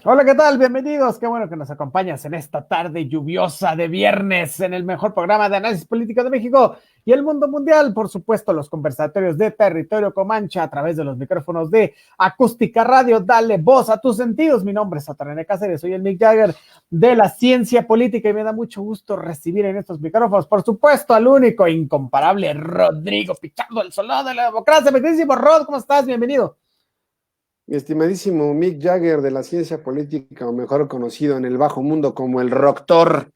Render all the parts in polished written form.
Hola, ¿qué tal? Bienvenidos. Qué bueno que nos acompañas en esta tarde lluviosa de viernes en el mejor programa de análisis político de México y el mundo mundial. Por supuesto, los conversatorios de Territorio Comanche a través de los micrófonos de Acústica Radio. Dale voz a tus sentidos. Mi nombre es Satanene Cáceres, soy el Mick Jagger de la ciencia política y me da mucho gusto recibir en estos micrófonos, por supuesto, al único e incomparable Rodrigo Pichardo, el soldado de la democracia. Mi queridísimo Rod, ¿cómo estás? Bienvenido. Mi estimadísimo Mick Jagger de la ciencia política, o mejor conocido en el bajo mundo como el Roctor,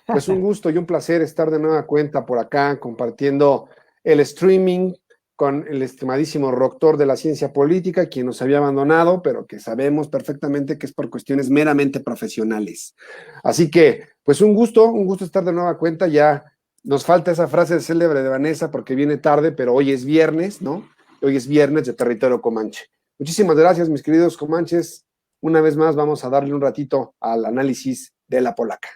pues un gusto y un placer estar de nueva cuenta por acá compartiendo el streaming con el estimadísimo Roctor de la ciencia política, quien nos había abandonado, pero que sabemos perfectamente que es por cuestiones meramente profesionales. Así que, pues un gusto estar de nueva cuenta. Ya nos falta esa frase célebre de Vanessa porque viene tarde, pero hoy es viernes, ¿no? Hoy es viernes de Territorio Comanche. Muchísimas gracias, mis queridos comanches. Una vez más vamos a darle un ratito al análisis de la polaca.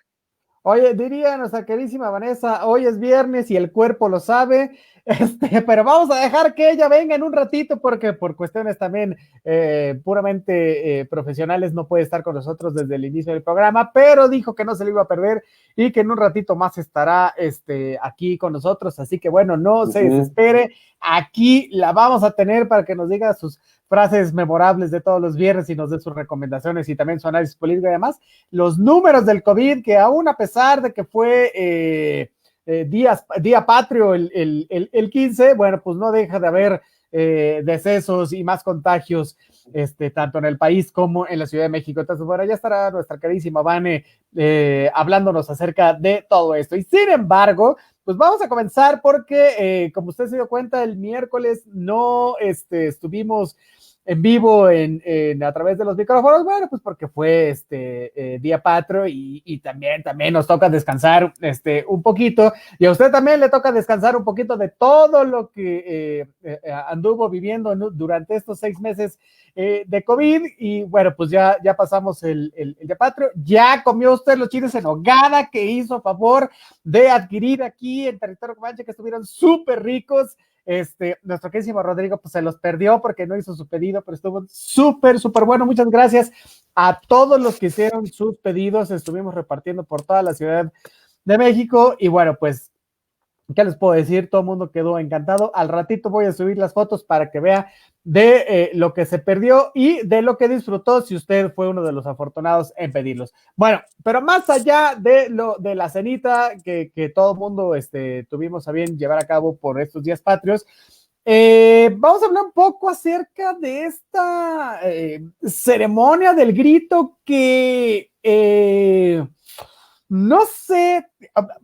Oye, diría nuestra queridísima Vanessa, hoy es viernes y el cuerpo lo sabe, pero vamos a dejar que ella venga en un ratito porque por cuestiones también puramente profesionales no puede estar con nosotros desde el inicio del programa, pero dijo que no se lo iba a perder y que en un ratito más estará aquí con nosotros, así que bueno, no se desespere, aquí la vamos a tener para que nos diga sus frases memorables de todos los viernes y nos dé sus recomendaciones y también su análisis político y demás. Los números del COVID, que aún a pesar de que fue día patrio el 15, bueno, pues no deja de haber decesos y más contagios, tanto en el país como en la Ciudad de México. Entonces, bueno, ya estará nuestra carísima Vane hablándonos acerca de todo esto. Y sin embargo, pues vamos a comenzar porque, como usted se dio cuenta, el miércoles no estuvimos en vivo a través de los micrófonos, bueno, pues porque fue día patrio y también nos toca descansar un poquito, y a usted también le toca descansar un poquito de todo lo que anduvo viviendo durante estos 6 meses de COVID, y bueno, pues ya pasamos el día patrio, ya comió usted los chiles en nogada que hizo a favor de adquirir aquí en Territorio Comanche, que estuvieron súper ricos. Nuestro queridísimo Rodrigo pues se los perdió porque no hizo su pedido, pero estuvo súper bueno. Muchas gracias a todos los que hicieron sus pedidos. Estuvimos repartiendo por toda la Ciudad de México y bueno, pues ¿qué les puedo decir? Todo el mundo quedó encantado. Al ratito voy a subir las fotos para que vea de lo que se perdió y de lo que disfrutó si usted fue uno de los afortunados en pedirlos. Bueno, pero más allá de la cenita que todo el mundo tuvimos a bien llevar a cabo por estos días patrios, vamos a hablar un poco acerca de esta ceremonia del grito que no sé,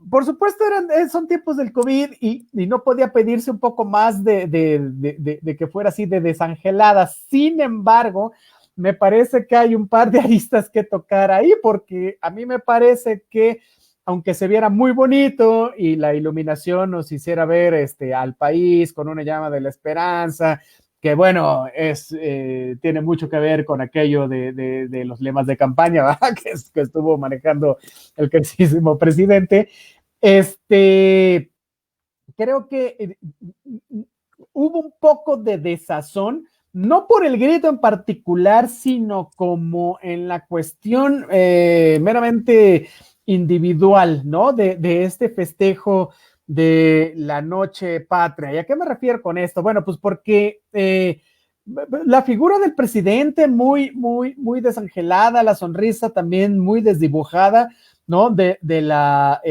por supuesto son tiempos del COVID y no podía pedirse un poco más de que fuera así de desangelada. Sin embargo, me parece que hay un par de aristas que tocar ahí, porque a mí me parece que aunque se viera muy bonito y la iluminación nos hiciera ver al país con una llama de la esperanza, que bueno, tiene mucho que ver con aquello de los lemas de campaña, ¿verdad? Que estuvo manejando el queridísimo presidente. Creo que hubo un poco de desazón, no por el grito en particular, sino como en la cuestión meramente individual, ¿no? De este festejo de la noche patria. ¿Y a qué me refiero con esto? Bueno, pues porque la figura del presidente muy desangelada, la sonrisa también muy desdibujada, ¿no? De la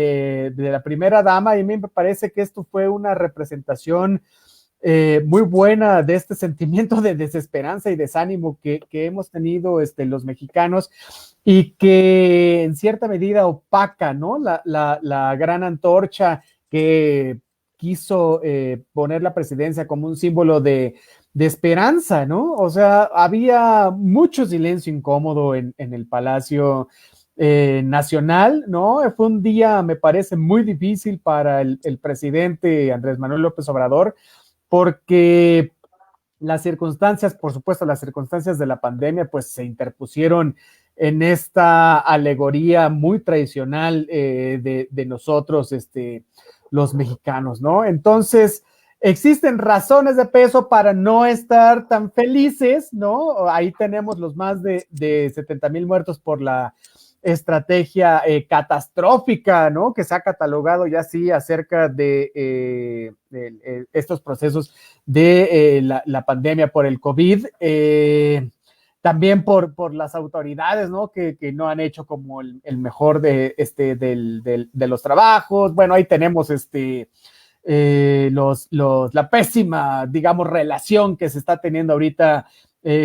primera dama, y a mí me parece que esto fue una representación muy buena de este sentimiento de desesperanza y desánimo que hemos tenido los mexicanos y que en cierta medida opaca, ¿no? La gran antorcha que quiso poner la presidencia como un símbolo de esperanza, ¿no? O sea, había mucho silencio incómodo en el Palacio Nacional, ¿no? Fue un día, me parece, muy difícil para el presidente Andrés Manuel López Obrador, porque las circunstancias, por supuesto, las circunstancias de la pandemia, pues se interpusieron en esta alegoría muy tradicional de nosotros, los mexicanos, ¿no? Entonces, existen razones de peso para no estar tan felices, ¿no? Ahí tenemos los más de 70,000 muertos por la estrategia catastrófica, ¿no? Que se ha catalogado ya sí acerca de estos procesos de la pandemia por el COVID. También por las autoridades, ¿no? Que no han hecho como el mejor de los trabajos. Bueno, ahí tenemos la pésima, digamos, relación que se está teniendo ahorita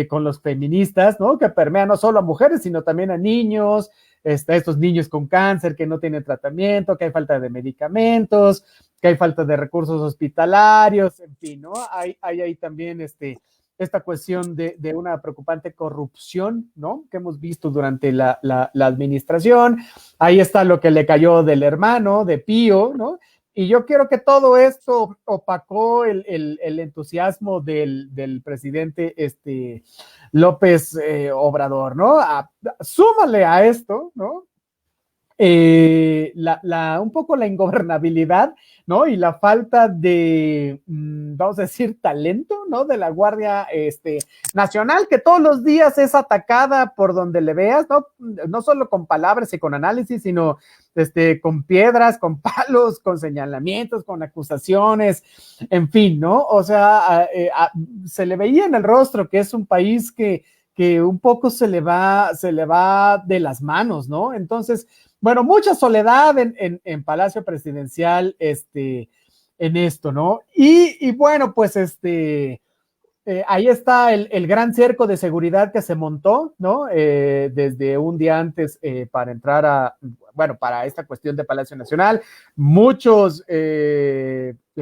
con los feministas, ¿no? Que permea no solo a mujeres, sino también a niños, estos niños con cáncer que no tienen tratamiento, que hay falta de medicamentos, que hay falta de recursos hospitalarios, en fin, ¿no? Hay ahí también esta cuestión de una preocupante corrupción, ¿no? Que hemos visto durante la administración. Ahí está lo que le cayó del hermano, de Pío, ¿no? Y yo quiero que todo esto opacó el entusiasmo del presidente López Obrador, ¿no? Súmale a esto, ¿no? Un poco la ingobernabilidad, ¿no? Y la falta de, vamos a decir, talento, ¿no? De la Guardia Nacional, que todos los días es atacada por donde le veas, ¿no? No solo con palabras y con análisis, sino con piedras, con palos, con señalamientos, con acusaciones, en fin, ¿no? O sea, se le veía en el rostro que es un país que un poco se le va de las manos, ¿no? Entonces, bueno, mucha soledad en Palacio Presidencial, en esto, ¿no? Y bueno, pues ahí está el gran cerco de seguridad que se montó, ¿no? Desde un día antes para entrar para esta cuestión de Palacio Nacional. Muchos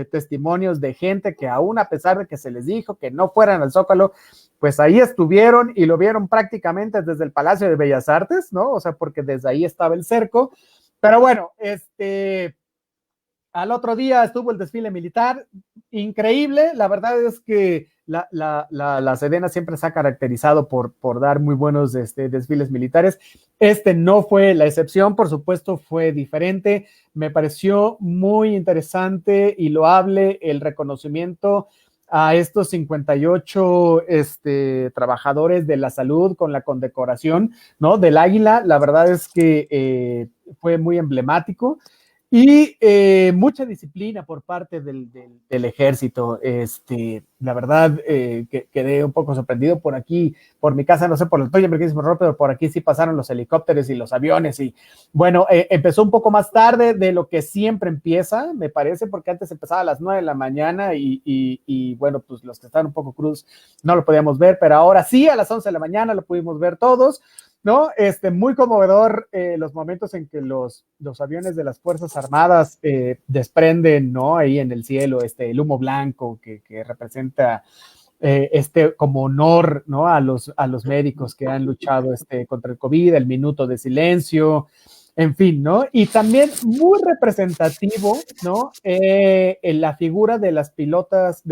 testimonios de gente que aún a pesar de que se les dijo que no fueran al Zócalo, pues ahí estuvieron y lo vieron prácticamente desde el Palacio de Bellas Artes, ¿no? O sea, porque desde ahí estaba el cerco. Pero bueno, al otro día estuvo el desfile militar, increíble. La verdad es que la Sedena siempre se ha caracterizado por dar muy buenos desfiles militares. No fue la excepción, por supuesto, fue diferente. Me pareció muy interesante y loable el reconocimiento a estos 58 trabajadores de la salud con la condecoración, ¿no? Del águila. La verdad es que fue muy emblemático. Y mucha disciplina por parte del ejército. La verdad, quedé un poco sorprendido por aquí, por mi casa, no sé por la tuya, pero por aquí sí pasaron los helicópteros y los aviones. Y bueno, empezó un poco más tarde de lo que siempre empieza, me parece, porque antes empezaba a las 9 de la mañana y bueno, pues los que estaban un poco cruz no lo podíamos ver, pero ahora sí, a las 11 de la mañana lo pudimos ver todos. ¿No? Muy conmovedor los momentos en que los aviones de las Fuerzas Armadas desprenden, ¿no? Ahí en el cielo, el humo blanco que representa como honor, ¿no? A los médicos que han luchado contra el COVID, el minuto de silencio, en fin, ¿no? Y también muy representativo, ¿no? En la figura de las pilotos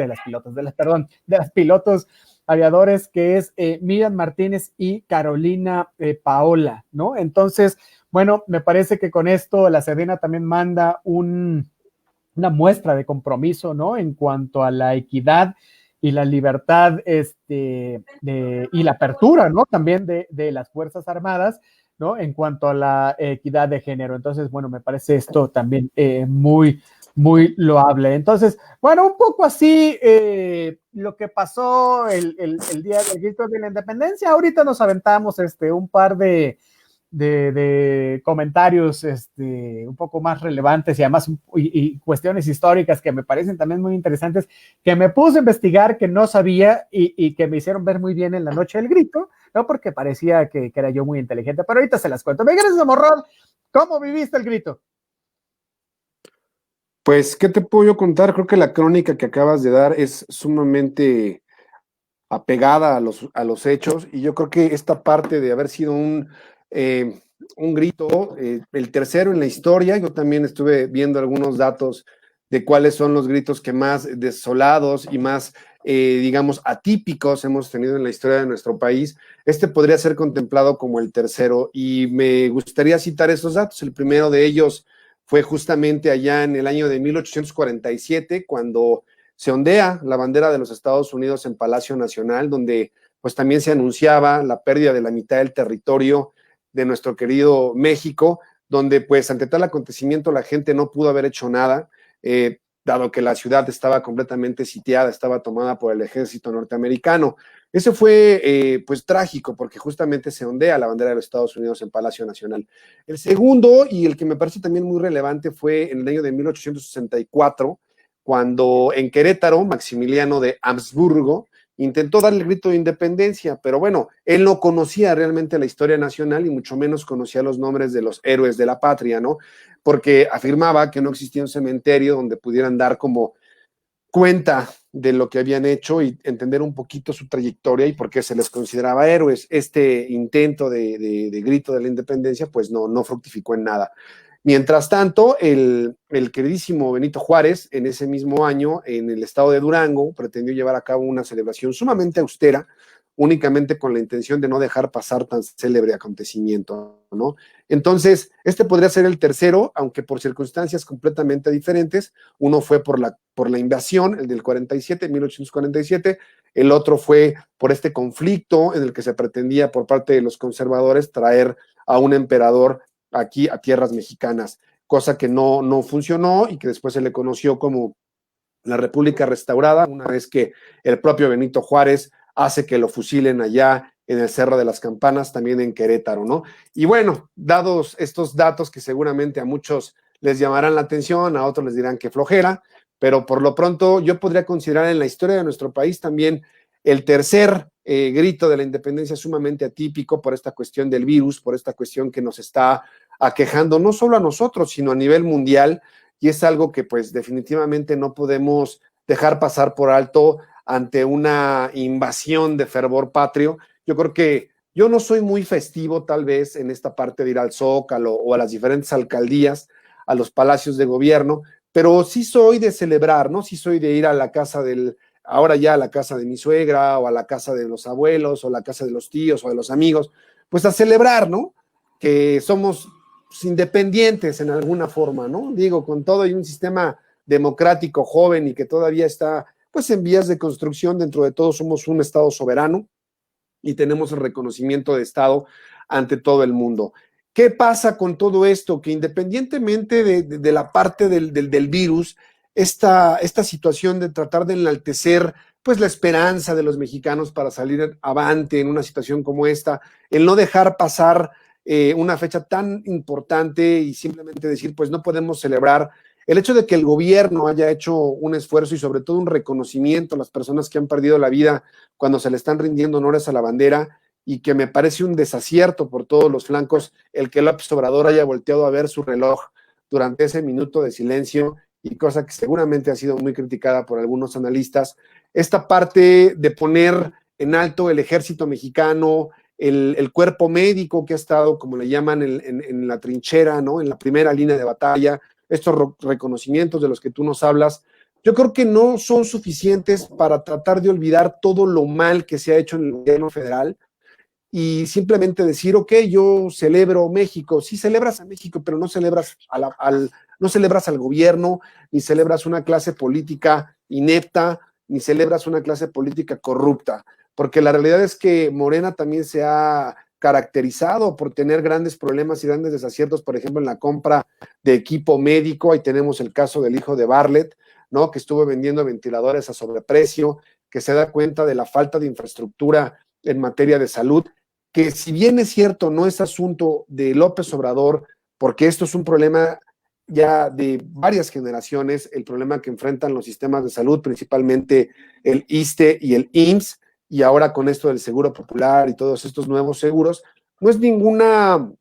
aviadores, que es Miriam Martínez y Carolina Paola, ¿no? Entonces, bueno, me parece que con esto la Sedena también manda una muestra de compromiso, ¿no? En cuanto a la equidad y la libertad y la apertura, ¿no? También de las Fuerzas Armadas, ¿no? En cuanto a la equidad de género. Entonces, bueno, me parece esto también muy, muy loable. Entonces, bueno, un poco así lo que pasó el día del grito de la independencia. Ahorita nos aventamos un par de comentarios un poco más relevantes y además y cuestiones históricas que me parecen también muy interesantes, que me puse a investigar, que no sabía y que me hicieron ver muy bien en la noche del grito, no porque parecía que era yo muy inteligente, pero ahorita se las cuento. Me gracias, Morrón. ¿Cómo viviste el grito? Pues, ¿qué te puedo yo contar? Creo que la crónica que acabas de dar es sumamente apegada a los hechos, y yo creo que esta parte de haber sido un grito, el tercero en la historia. Yo también estuve viendo algunos datos de cuáles son los gritos que más desolados y más, digamos, atípicos hemos tenido en la historia de nuestro país. Podría ser contemplado como el tercero, y me gustaría citar esos datos. El primero de ellos fue justamente allá en el año de 1847, cuando se ondea la bandera de los Estados Unidos en Palacio Nacional, donde pues también se anunciaba la pérdida de la mitad del territorio de nuestro querido México, donde pues ante tal acontecimiento la gente no pudo haber hecho nada, dado que la ciudad estaba completamente sitiada, estaba tomada por el ejército norteamericano. Eso fue pues trágico, porque justamente se ondea la bandera de los Estados Unidos en Palacio Nacional. El segundo, y el que me parece también muy relevante, fue en el año de 1864, cuando en Querétaro, Maximiliano de Habsburgo intentó dar el grito de independencia, pero bueno, él no conocía realmente la historia nacional y mucho menos conocía los nombres de los héroes de la patria, ¿no? Porque afirmaba que no existía un cementerio donde pudieran dar como cuenta de lo que habían hecho y entender un poquito su trayectoria y por qué se les consideraba héroes. Este intento de grito de la independencia pues no fructificó en nada. Mientras tanto, el queridísimo Benito Juárez, en ese mismo año, en el estado de Durango, pretendió llevar a cabo una celebración sumamente austera, únicamente con la intención de no dejar pasar tan célebre acontecimiento, ¿no? Entonces, este podría ser el tercero, aunque por circunstancias completamente diferentes. Uno fue por la invasión, el del 47, 1847, el otro fue por este conflicto en el que se pretendía por parte de los conservadores traer a un emperador aquí a tierras mexicanas, cosa que no funcionó y que después se le conoció como la República Restaurada, una vez que el propio Benito Juárez hace que lo fusilen allá en el Cerro de las Campanas, también en Querétaro, ¿no? Y bueno, dados estos datos que seguramente a muchos les llamarán la atención, a otros les dirán que flojera, pero por lo pronto yo podría considerar en la historia de nuestro país también el tercer grito de la independencia sumamente atípico por esta cuestión del virus, por esta cuestión que nos está aquejando no solo a nosotros, sino a nivel mundial, y es algo que pues definitivamente no podemos dejar pasar por alto ante una invasión de fervor patrio. Yo creo que yo no soy muy festivo tal vez en esta parte de ir al Zócalo o a las diferentes alcaldías, a los palacios de gobierno, pero sí soy de celebrar, ¿no? Sí soy de ir a la casa ahora ya a la casa de mi suegra o a la casa de los abuelos o a la casa de los tíos o de los amigos, pues a celebrar, ¿no? Que somos independientes en alguna forma, ¿no? Digo, con todo y un sistema democrático joven y que todavía está pues en vías de construcción, dentro de todo somos un Estado soberano y tenemos el reconocimiento de Estado ante todo el mundo. ¿Qué pasa con todo esto? Que independientemente de la parte del virus, esta situación de tratar de enaltecer pues la esperanza de los mexicanos para salir avante en una situación como esta, el no dejar pasar una fecha tan importante y simplemente decir pues no podemos celebrar, el hecho de que el gobierno haya hecho un esfuerzo y sobre todo un reconocimiento a las personas que han perdido la vida cuando se le están rindiendo honores a la bandera, y que me parece un desacierto por todos los flancos el que López Obrador haya volteado a ver su reloj durante ese minuto de silencio, y cosa que seguramente ha sido muy criticada por algunos analistas, esta parte de poner en alto el ejército mexicano, el cuerpo médico que ha estado, como le llaman, en la trinchera, ¿no? En la primera línea de batalla, estos reconocimientos de los que tú nos hablas, yo creo que no son suficientes para tratar de olvidar todo lo mal que se ha hecho en el gobierno federal y simplemente decir, ok, yo celebro México. Sí celebras a México, pero no celebras no celebras al gobierno, ni celebras una clase política inepta, ni celebras una clase política corrupta, porque la realidad es que Morena también se ha caracterizado por tener grandes problemas y grandes desaciertos, por ejemplo, en la compra de equipo médico. Ahí tenemos el caso del hijo de Bartlett, ¿no? Que estuvo vendiendo ventiladores a sobreprecio, que se da cuenta de la falta de infraestructura en materia de salud, que si bien es cierto, no es asunto de López Obrador, porque esto es un problema ya de varias generaciones, el problema que enfrentan los sistemas de salud, principalmente el ISSSTE y el IMSS, y ahora con esto del Seguro Popular y todos estos nuevos seguros, no es ninguna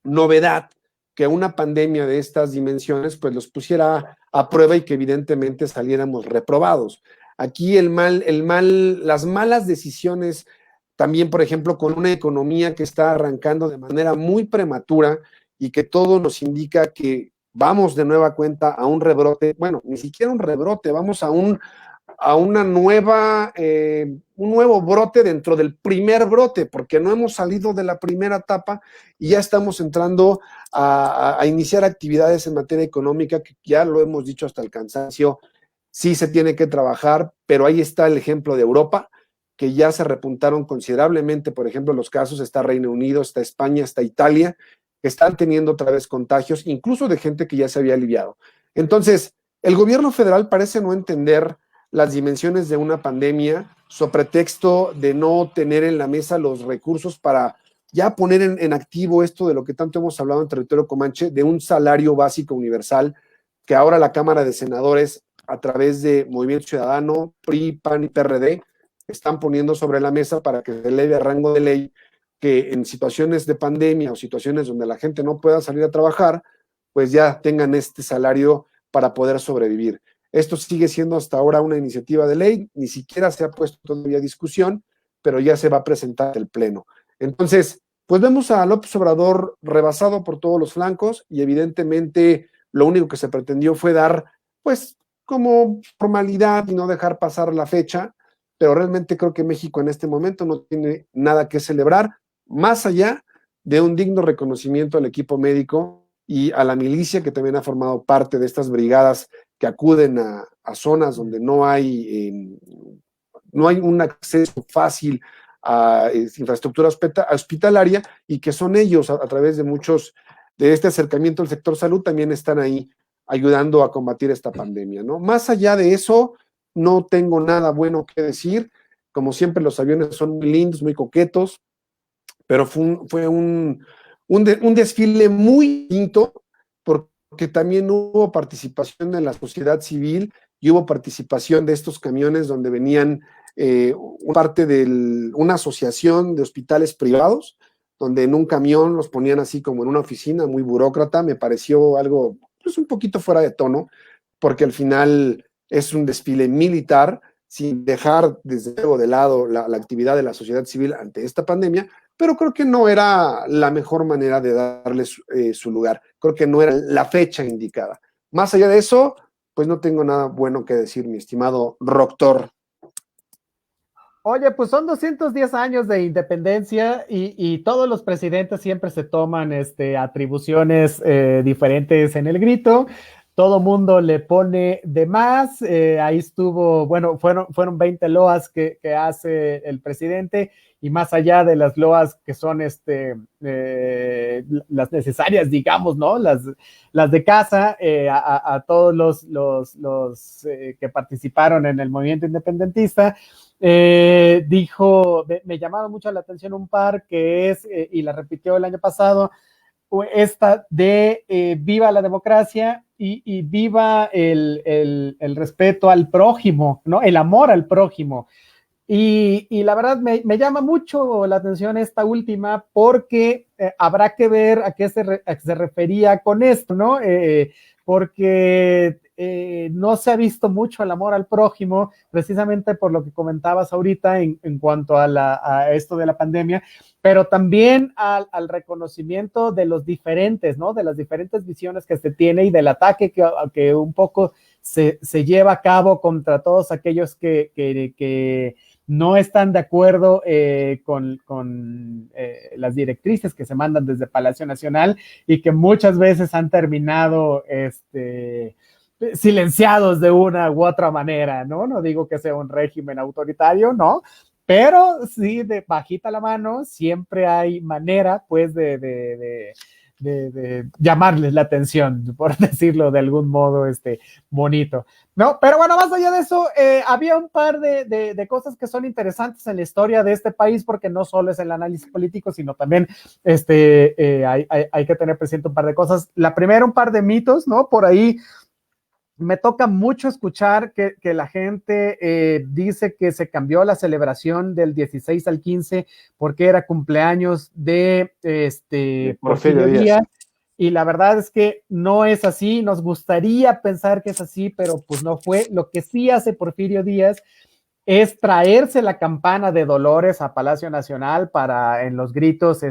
novedad que una pandemia de estas dimensiones pues los pusiera a prueba y que evidentemente saliéramos reprobados. Aquí las malas decisiones también, por ejemplo, con una economía que está arrancando de manera muy prematura y que todo nos indica que vamos de nueva cuenta a un rebrote, bueno, ni siquiera un rebrote, vamos a un nuevo brote dentro del primer brote, porque no hemos salido de la primera etapa y ya estamos entrando a iniciar actividades en materia económica que ya lo hemos dicho hasta el cansancio, sí se tiene que trabajar, pero ahí está el ejemplo de Europa, que ya se repuntaron considerablemente, por ejemplo, los casos, está Reino Unido, está España, está Italia, que están teniendo otra vez contagios, incluso de gente que ya se había aliviado. Entonces, el gobierno federal parece no entender las dimensiones de una pandemia, sobre pretexto de no tener en la mesa los recursos para ya poner en activo esto de lo que tanto hemos hablado en territorio comanche, de un salario básico universal, que ahora la Cámara de Senadores, a través de Movimiento Ciudadano, PRI, PAN y PRD, están poniendo sobre la mesa para que se eleve a rango de ley que en situaciones de pandemia o situaciones donde la gente no pueda salir a trabajar, pues ya tengan este salario para poder sobrevivir. Esto sigue siendo hasta ahora una iniciativa de ley, ni siquiera se ha puesto todavía a discusión, pero ya se va a presentar el Pleno. Entonces, pues vemos a López Obrador rebasado por todos los flancos y evidentemente lo único que se pretendió fue dar, pues, como formalidad y no dejar pasar la fecha, pero realmente creo que México en este momento no tiene nada que celebrar, más allá de un digno reconocimiento al equipo médico y a la milicia que también ha formado parte de estas brigadas que acuden a zonas donde no hay un acceso fácil a infraestructura hospitalaria y que son ellos a través de muchos de este acercamiento al sector salud también están ahí ayudando a combatir esta pandemia, ¿no? Más allá de eso, no tengo nada bueno que decir. Como siempre, los aviones son muy lindos, muy coquetos, pero fue un desfile muy distinto porque también hubo participación de la sociedad civil y hubo participación de estos camiones donde venían parte de una asociación de hospitales privados, donde en un camión los ponían así como en una oficina muy burócrata. Me pareció algo pues un poquito fuera de tono, porque al final es un desfile militar, sin dejar desde luego de lado la actividad de la sociedad civil ante esta pandemia, pero creo que no era la mejor manera de darle su lugar. Creo que no era la fecha indicada. Más allá de eso, pues no tengo nada bueno que decir, mi estimado Roctor. Oye, pues son 210 años de independencia y todos los presidentes siempre se toman atribuciones diferentes en el grito. Todo mundo le pone de más. Ahí estuvo, bueno, fueron 20 loas que hace el presidente y más allá de las loas que son las necesarias, digamos, ¿no? Las de casa, a todos los que participaron en el movimiento independentista. Dijo, me llamaba mucho la atención un par que es, y la repitió el año pasado, esta de viva la democracia y viva el respeto al prójimo, ¿no? El amor al prójimo. Y la verdad me llama mucho la atención esta última porque habrá que ver a qué se refería con esto, ¿no? Porque no se ha visto mucho el amor al prójimo, precisamente por lo que comentabas ahorita en cuanto a esto de la pandemia, pero también al reconocimiento de los diferentes, ¿no? De las diferentes visiones que se tiene y del ataque que un poco se lleva a cabo contra todos aquellos que no están de acuerdo con las directrices que se mandan desde Palacio Nacional y que muchas veces han terminado silenciados de una u otra manera, ¿no? No digo que sea un régimen autoritario, ¿no? Pero sí, de bajita la mano, siempre hay manera, pues, de llamarles la atención, por decirlo de algún modo bonito. No, pero bueno, más allá de eso, había un par de cosas que son interesantes en la historia de este país, porque no solo es el análisis político, sino también hay que tener presente un par de cosas. La primera, un par de mitos, ¿no? Por ahí me toca mucho escuchar que la gente dice que se cambió la celebración del 16 al 15 porque era cumpleaños de Porfirio Díaz. Y la verdad es que no es así. Nos gustaría pensar que es así, pero pues no fue. Lo que sí hace Porfirio Díaz es traerse la campana de Dolores a Palacio Nacional para en los gritos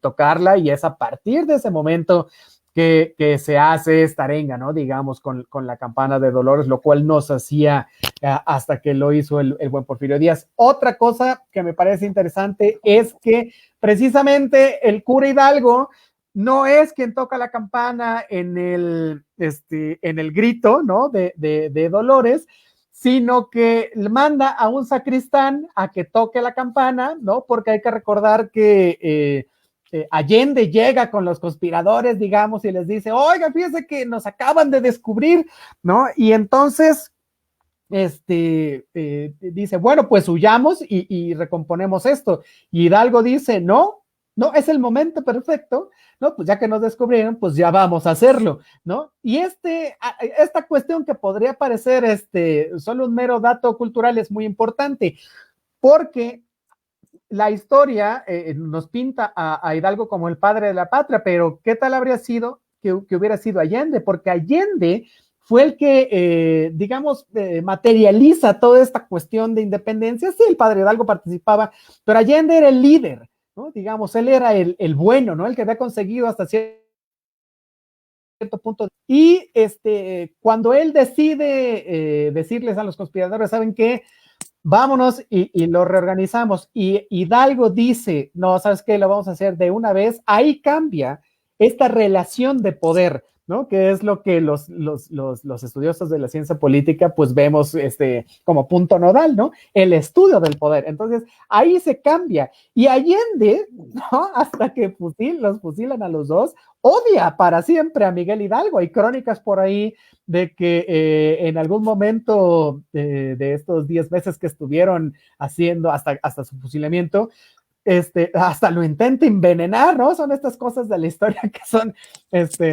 tocarla, y es a partir de ese momento que se hace esta arenga, ¿no? Digamos, con la campana de Dolores, lo cual no se hacía hasta que lo hizo el buen Porfirio Díaz. Otra cosa que me parece interesante es que precisamente el cura Hidalgo no es quien toca la campana en el grito, ¿no? De Dolores, sino que manda a un sacristán a que toque la campana, ¿no? Porque hay que recordar que Allende llega con los conspiradores, digamos, y les dice, oiga, fíjense que nos acaban de descubrir, ¿no? Y entonces dice, bueno, pues huyamos y recomponemos esto. Y Hidalgo dice, no, no, es el momento perfecto, ¿no? Pues ya que nos descubrieron, pues ya vamos a hacerlo, ¿no? Y esta cuestión que podría parecer solo un mero dato cultural es muy importante, porque la historia nos pinta a Hidalgo como el padre de la patria, pero ¿qué tal habría sido que hubiera sido Allende? Porque Allende fue el que, digamos, materializa toda esta cuestión de independencia. Sí, el padre Hidalgo participaba, pero Allende era el líder, ¿no? Digamos, él era el bueno, ¿no? El que había conseguido hasta cierto punto. Y cuando él decide decirles a los conspiradores, ¿saben qué? Vámonos y lo reorganizamos. Y Hidalgo dice, no, ¿sabes qué? Lo vamos a hacer de una vez. Ahí cambia esta relación de poder, ¿no? Que es lo que los estudiosos de la ciencia política pues vemos como punto nodal, ¿no? El estudio del poder. Entonces, ahí se cambia. Y Allende, ¿no? Hasta que los fusilan a los dos, odia para siempre a Miguel Hidalgo. Hay crónicas por ahí de que en algún momento de estos 10 meses que estuvieron haciendo hasta su fusilamiento, hasta lo intenta envenenar, ¿no? Son estas cosas de la historia que son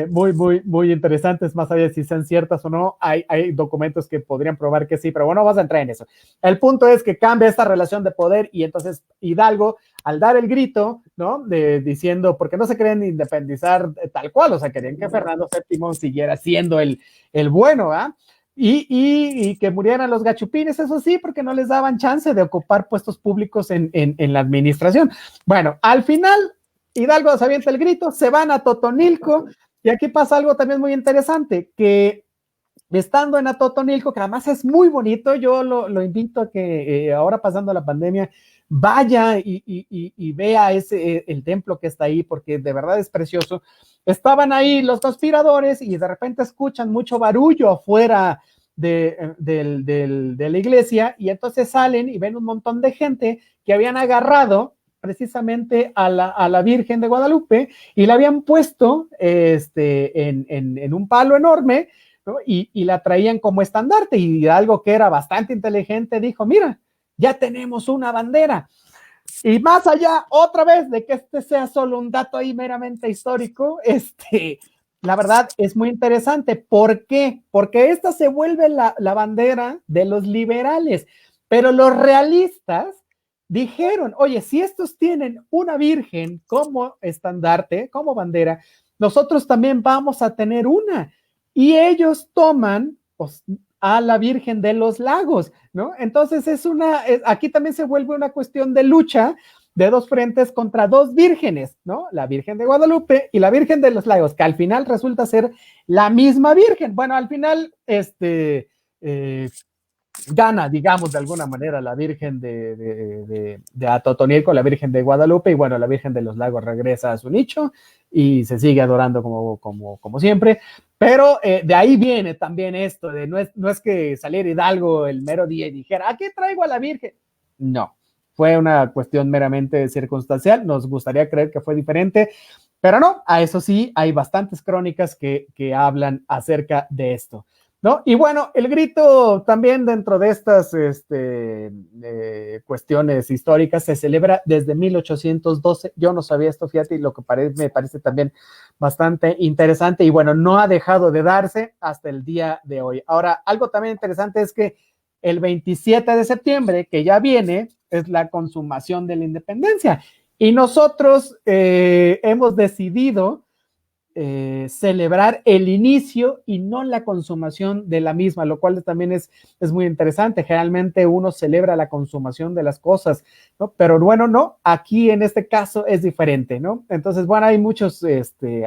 muy, muy, muy interesantes, más allá de si sean ciertas o no. Hay documentos que podrían probar que sí, pero bueno, vas a entrar en eso. El punto es que cambia esta relación de poder y entonces Hidalgo, al dar el grito, ¿no? Diciendo, porque no se querían independizar tal cual, o sea, querían que Fernando VII siguiera siendo el bueno, ¿ah? Y que murieran los gachupines, eso sí, porque no les daban chance de ocupar puestos públicos en la administración. Bueno, al final, Hidalgo se avienta el grito, se van a Totonilco, y aquí pasa algo también muy interesante, que estando en Atotonilco, que además es muy bonito, yo lo invito a que ahora pasando la pandemia, vaya y vea el templo que está ahí, porque de verdad es precioso. Estaban ahí los conspiradores y de repente escuchan mucho barullo afuera de la iglesia y entonces salen y ven un montón de gente que habían agarrado precisamente a la Virgen de Guadalupe y la habían puesto en un palo enorme, ¿no? Y la traían como estandarte y algo que era bastante inteligente dijo, mira, ya tenemos una bandera. Y más allá, otra vez, de que sea solo un dato ahí meramente histórico, la verdad es muy interesante. ¿Por qué? Porque esta se vuelve la bandera de los liberales, pero los realistas dijeron, oye, si estos tienen una virgen como estandarte, como bandera, nosotros también vamos a tener una. Y ellos toman pues, a la Virgen de los Lagos, ¿no? Entonces aquí también se vuelve una cuestión de lucha de dos frentes contra dos vírgenes, ¿no? La Virgen de Guadalupe y la Virgen de los Lagos, que al final resulta ser la misma Virgen. Bueno, al final, gana, digamos, de alguna manera la Virgen de Atotonilco, la Virgen de Guadalupe, y bueno, la Virgen de los Lagos regresa a su nicho y se sigue adorando como siempre. Pero de ahí viene también esto, de no es que saliera Hidalgo el mero día y dijera, ¿a qué traigo a la Virgen? No, fue una cuestión meramente circunstancial, nos gustaría creer que fue diferente, pero no, a eso sí, hay bastantes crónicas que hablan acerca de esto, ¿no? Y bueno, el grito también dentro de estas cuestiones históricas se celebra desde 1812. Yo no sabía esto, fíjate, y lo que me parece también bastante interesante y bueno, no ha dejado de darse hasta el día de hoy. Ahora, algo también interesante es que el 27 de septiembre, que ya viene, es la consumación de la independencia y nosotros hemos decidido celebrar el inicio y no la consumación de la misma, lo cual también es muy interesante. Generalmente uno celebra la consumación de las cosas, ¿no? Pero bueno, no, aquí en este caso es diferente, ¿no? Entonces, bueno, hay muchas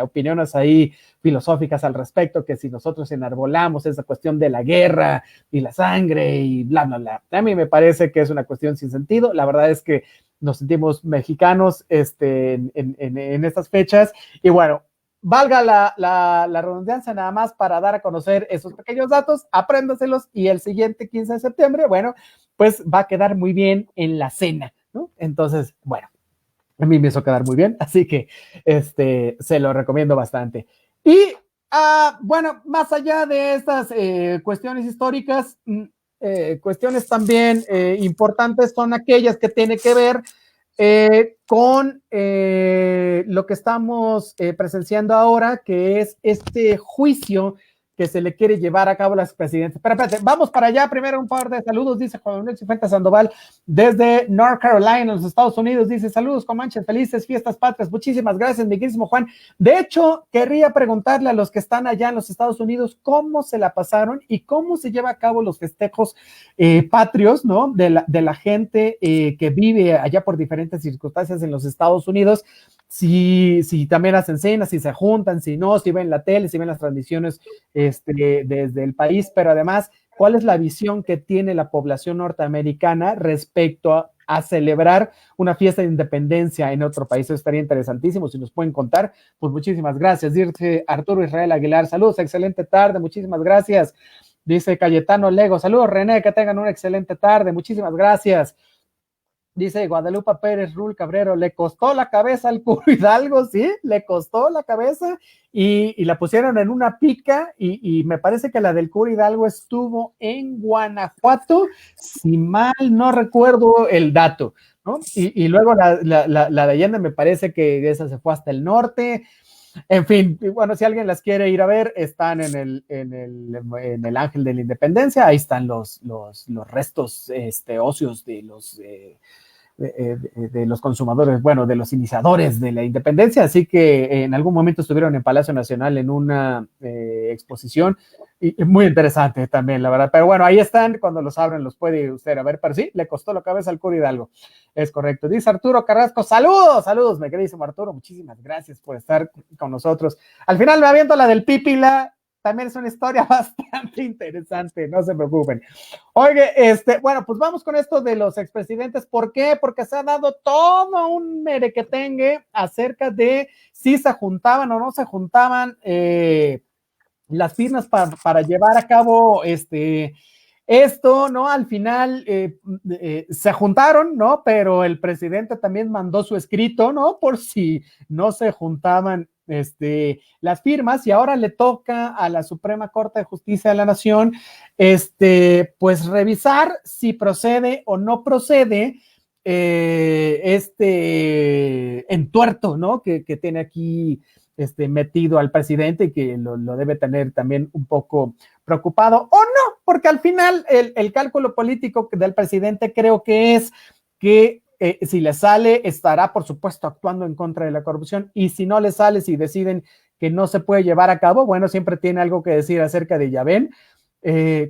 opiniones ahí filosóficas al respecto, que si nosotros enarbolamos esa cuestión de la guerra y la sangre y bla, bla, bla. A mí me parece que es una cuestión sin sentido. La verdad es que nos sentimos mexicanos en estas fechas y bueno, valga la redundancia nada más para dar a conocer esos pequeños datos, apréndaselos y el siguiente 15 de septiembre, bueno, pues va a quedar muy bien en la cena, ¿no? Entonces, bueno, a mí me hizo quedar muy bien, así que se lo recomiendo bastante. Y bueno, más allá de estas cuestiones históricas, cuestiones también importantes son aquellas que tienen que ver con lo que estamos presenciando ahora, que es este juicio que se le quiere llevar a cabo a las presidentas. Pero espérate, vamos para allá. Primero un par de saludos, dice Juan Manuel Cifuentes Sandoval, desde North Carolina, en los Estados Unidos. Dice, saludos, Comanches, felices fiestas patrias. Muchísimas gracias, mi queridísimo Juan. De hecho, querría preguntarle a los que están allá en los Estados Unidos cómo se la pasaron y cómo se lleva a cabo los festejos patrios, ¿no? De la gente que vive allá por diferentes circunstancias en los Estados Unidos. Si también hacen cenas, si se juntan, si no, si ven la tele, si ven las transmisiones desde el país, pero además, ¿cuál es la visión que tiene la población norteamericana respecto a celebrar una fiesta de independencia en otro país? Eso estaría interesantísimo, si nos pueden contar, pues muchísimas gracias. Dice Arturo Israel Aguilar, saludos, excelente tarde, muchísimas gracias. Dice Cayetano Lego, saludos René, que tengan una excelente tarde, muchísimas gracias. Dice Guadalupe Pérez Rul Cabrero, le costó la cabeza al Curo Hidalgo, sí, le costó la cabeza y la pusieron en una pica y me parece que la del Curo Hidalgo estuvo en Guanajuato, si mal no recuerdo el dato, ¿no? Y luego la de Allende me parece que esa se fue hasta el norte. En fin, bueno, si alguien las quiere ir a ver, están en el Ángel de la Independencia, ahí están los restos óseos de los consumadores, bueno, de los iniciadores de la independencia, así que en algún momento estuvieron en Palacio Nacional en una exposición y muy interesante también, la verdad, pero bueno, ahí están, cuando los abren los puede usted a ver, pero sí, le costó la cabeza al Curo Hidalgo, es correcto. Dice Arturo Carrasco, saludos, mi queridísimo Arturo, muchísimas gracias por estar con nosotros. Al final me aviento la del Pípila, también es una historia bastante interesante, no se preocupen. Oye, bueno, pues vamos con esto de los expresidentes. ¿Por qué? Porque se ha dado todo un merequetengue acerca de si se juntaban o no se juntaban las firmas para llevar a cabo esto, ¿no? Al final se juntaron, ¿no? Pero el presidente también mandó su escrito, ¿no? Por si no se juntaban las firmas y ahora le toca a la Suprema Corte de Justicia de la Nación, pues revisar si procede o no procede entuerto, ¿no? Que tiene aquí metido al presidente y que lo debe tener también un poco preocupado, o no, porque al final el cálculo político del presidente creo que es que si le sale, estará por supuesto actuando en contra de la corrupción, y si no le sale, si deciden que no se puede llevar a cabo, bueno, siempre tiene algo que decir acerca de, ya ven,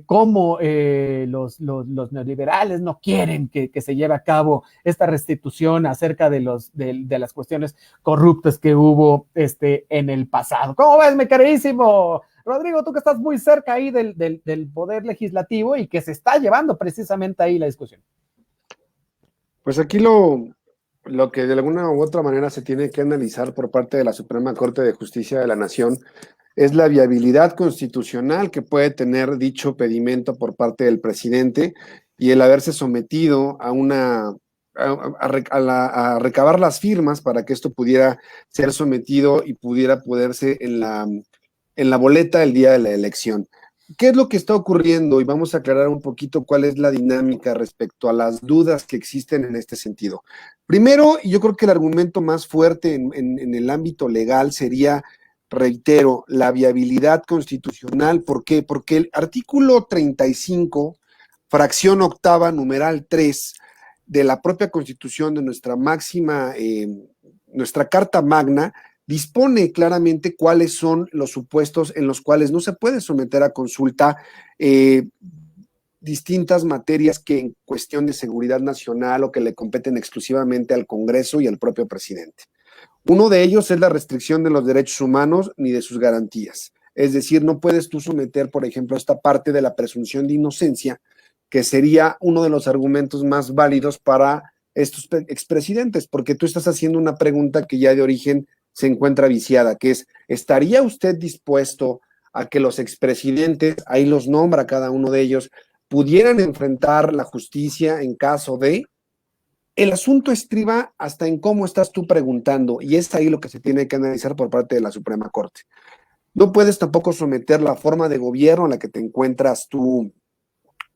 cómo los neoliberales no quieren que se lleve a cabo esta restitución acerca de las cuestiones corruptas que hubo en el pasado. ¿Cómo ves, mi queridísimo Rodrigo, tú que estás muy cerca ahí del poder legislativo y que se está llevando precisamente ahí la discusión? Pues aquí lo que de alguna u otra manera se tiene que analizar por parte de la Suprema Corte de Justicia de la Nación es la viabilidad constitucional que puede tener dicho pedimento por parte del presidente y el haberse sometido a recabar las firmas para que esto pudiera ser sometido y pudiera poderse en la boleta el día de la elección. ¿Qué es lo que está ocurriendo? Y vamos a aclarar un poquito cuál es la dinámica respecto a las dudas que existen en este sentido. Primero, yo creo que el argumento más fuerte en el ámbito legal sería, reitero, la viabilidad constitucional. ¿Por qué? Porque el artículo 35, fracción octava, numeral 3, de la propia Constitución de nuestra máxima, nuestra Carta Magna, dispone claramente cuáles son los supuestos en los cuales no se puede someter a consulta distintas materias que en cuestión de seguridad nacional o que le competen exclusivamente al Congreso y al propio presidente. Uno de ellos es la restricción de los derechos humanos ni de sus garantías. Es decir, no puedes tú someter, por ejemplo, esta parte de la presunción de inocencia, que sería uno de los argumentos más válidos para estos expresidentes, porque tú estás haciendo una pregunta que ya de origen se encuentra viciada, que es, ¿estaría usted dispuesto a que los expresidentes, ahí los nombra cada uno de ellos, pudieran enfrentar la justicia en caso de? El asunto estriba hasta en cómo estás tú preguntando, y es ahí lo que se tiene que analizar por parte de la Suprema Corte. No puedes tampoco someter la forma de gobierno en la que te encuentras tú,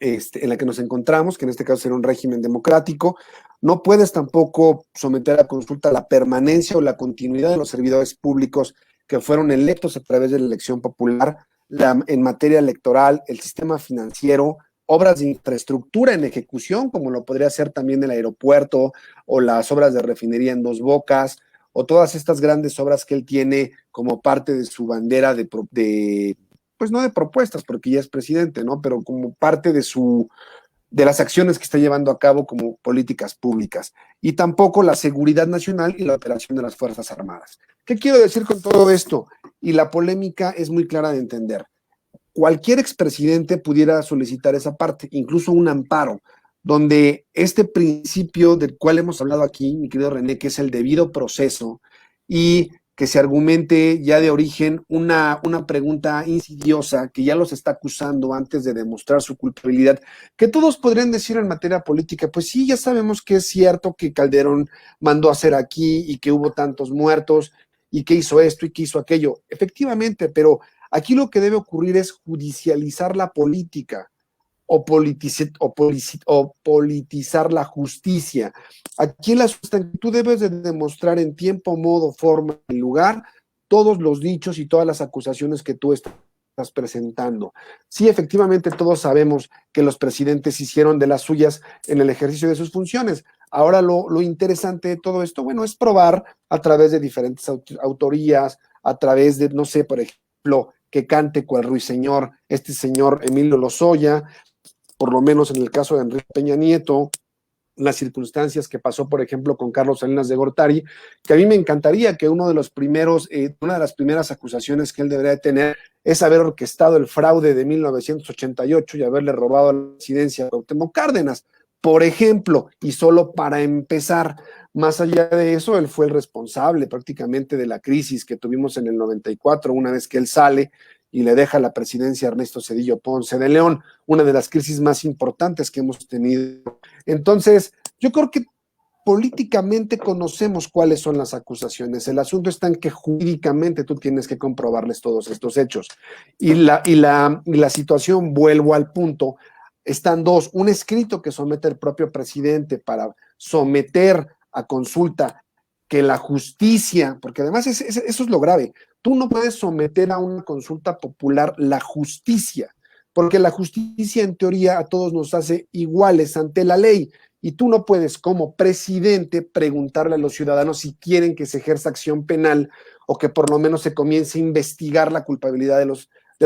en la que nos encontramos, que en este caso será un régimen democrático. No puedes tampoco someter a consulta la permanencia o la continuidad de los servidores públicos que fueron electos a través de la elección popular, en materia electoral, el sistema financiero, obras de infraestructura en ejecución, como lo podría ser también el aeropuerto o las obras de refinería en Dos Bocas, o todas estas grandes obras que él tiene como parte de su bandera pues no de propuestas, porque ya es presidente, ¿no? Pero como parte de las acciones que está llevando a cabo como políticas públicas. Y tampoco la seguridad nacional y la operación de las Fuerzas Armadas. ¿Qué quiero decir con todo esto? Y la polémica es muy clara de entender. Cualquier expresidente pudiera solicitar esa parte, incluso un amparo, donde este principio del cual hemos hablado aquí, mi querido René, que es el debido proceso, y que se argumente ya de origen una pregunta insidiosa que ya los está acusando antes de demostrar su culpabilidad, que todos podrían decir en materia política, pues sí, ya sabemos que es cierto que Calderón mandó hacer aquí y que hubo tantos muertos y que hizo esto y que hizo aquello, efectivamente, pero aquí lo que debe ocurrir es judicializar la política o politizar la justicia. Aquí la tú debes de demostrar en tiempo, modo, forma y lugar todos los dichos y todas las acusaciones que tú estás presentando. Sí, efectivamente todos sabemos que los presidentes hicieron de las suyas en el ejercicio de sus funciones. Ahora lo interesante de todo esto, bueno, es probar a través de diferentes autorías, a través de, no sé, por ejemplo, que cante cual ruiseñor este señor Emilio Lozoya, por lo menos en el caso de Enrique Peña Nieto, las circunstancias que pasó, por ejemplo, con Carlos Salinas de Gortari, que a mí me encantaría que una de las primeras acusaciones que él debería de tener es haber orquestado el fraude de 1988 y haberle robado la presidencia a Cuauhtémoc Cárdenas, por ejemplo, y solo para empezar. Más allá de eso, él fue el responsable prácticamente de la crisis que tuvimos en el 94, una vez que él sale y le deja la presidencia a Ernesto Zedillo Ponce de León, una de las crisis más importantes que hemos tenido. Entonces, yo creo que políticamente conocemos cuáles son las acusaciones. El asunto está en que jurídicamente tú tienes que comprobarles todos estos hechos. Y la situación, vuelvo al punto, están dos: un escrito que somete el propio presidente para someter a consulta que la justicia, porque además eso es lo grave, tú no puedes someter a una consulta popular la justicia, porque la justicia en teoría a todos nos hace iguales ante la ley, y tú no puedes como presidente preguntarle a los ciudadanos si quieren que se ejerza acción penal o que por lo menos se comience a investigar la culpabilidad de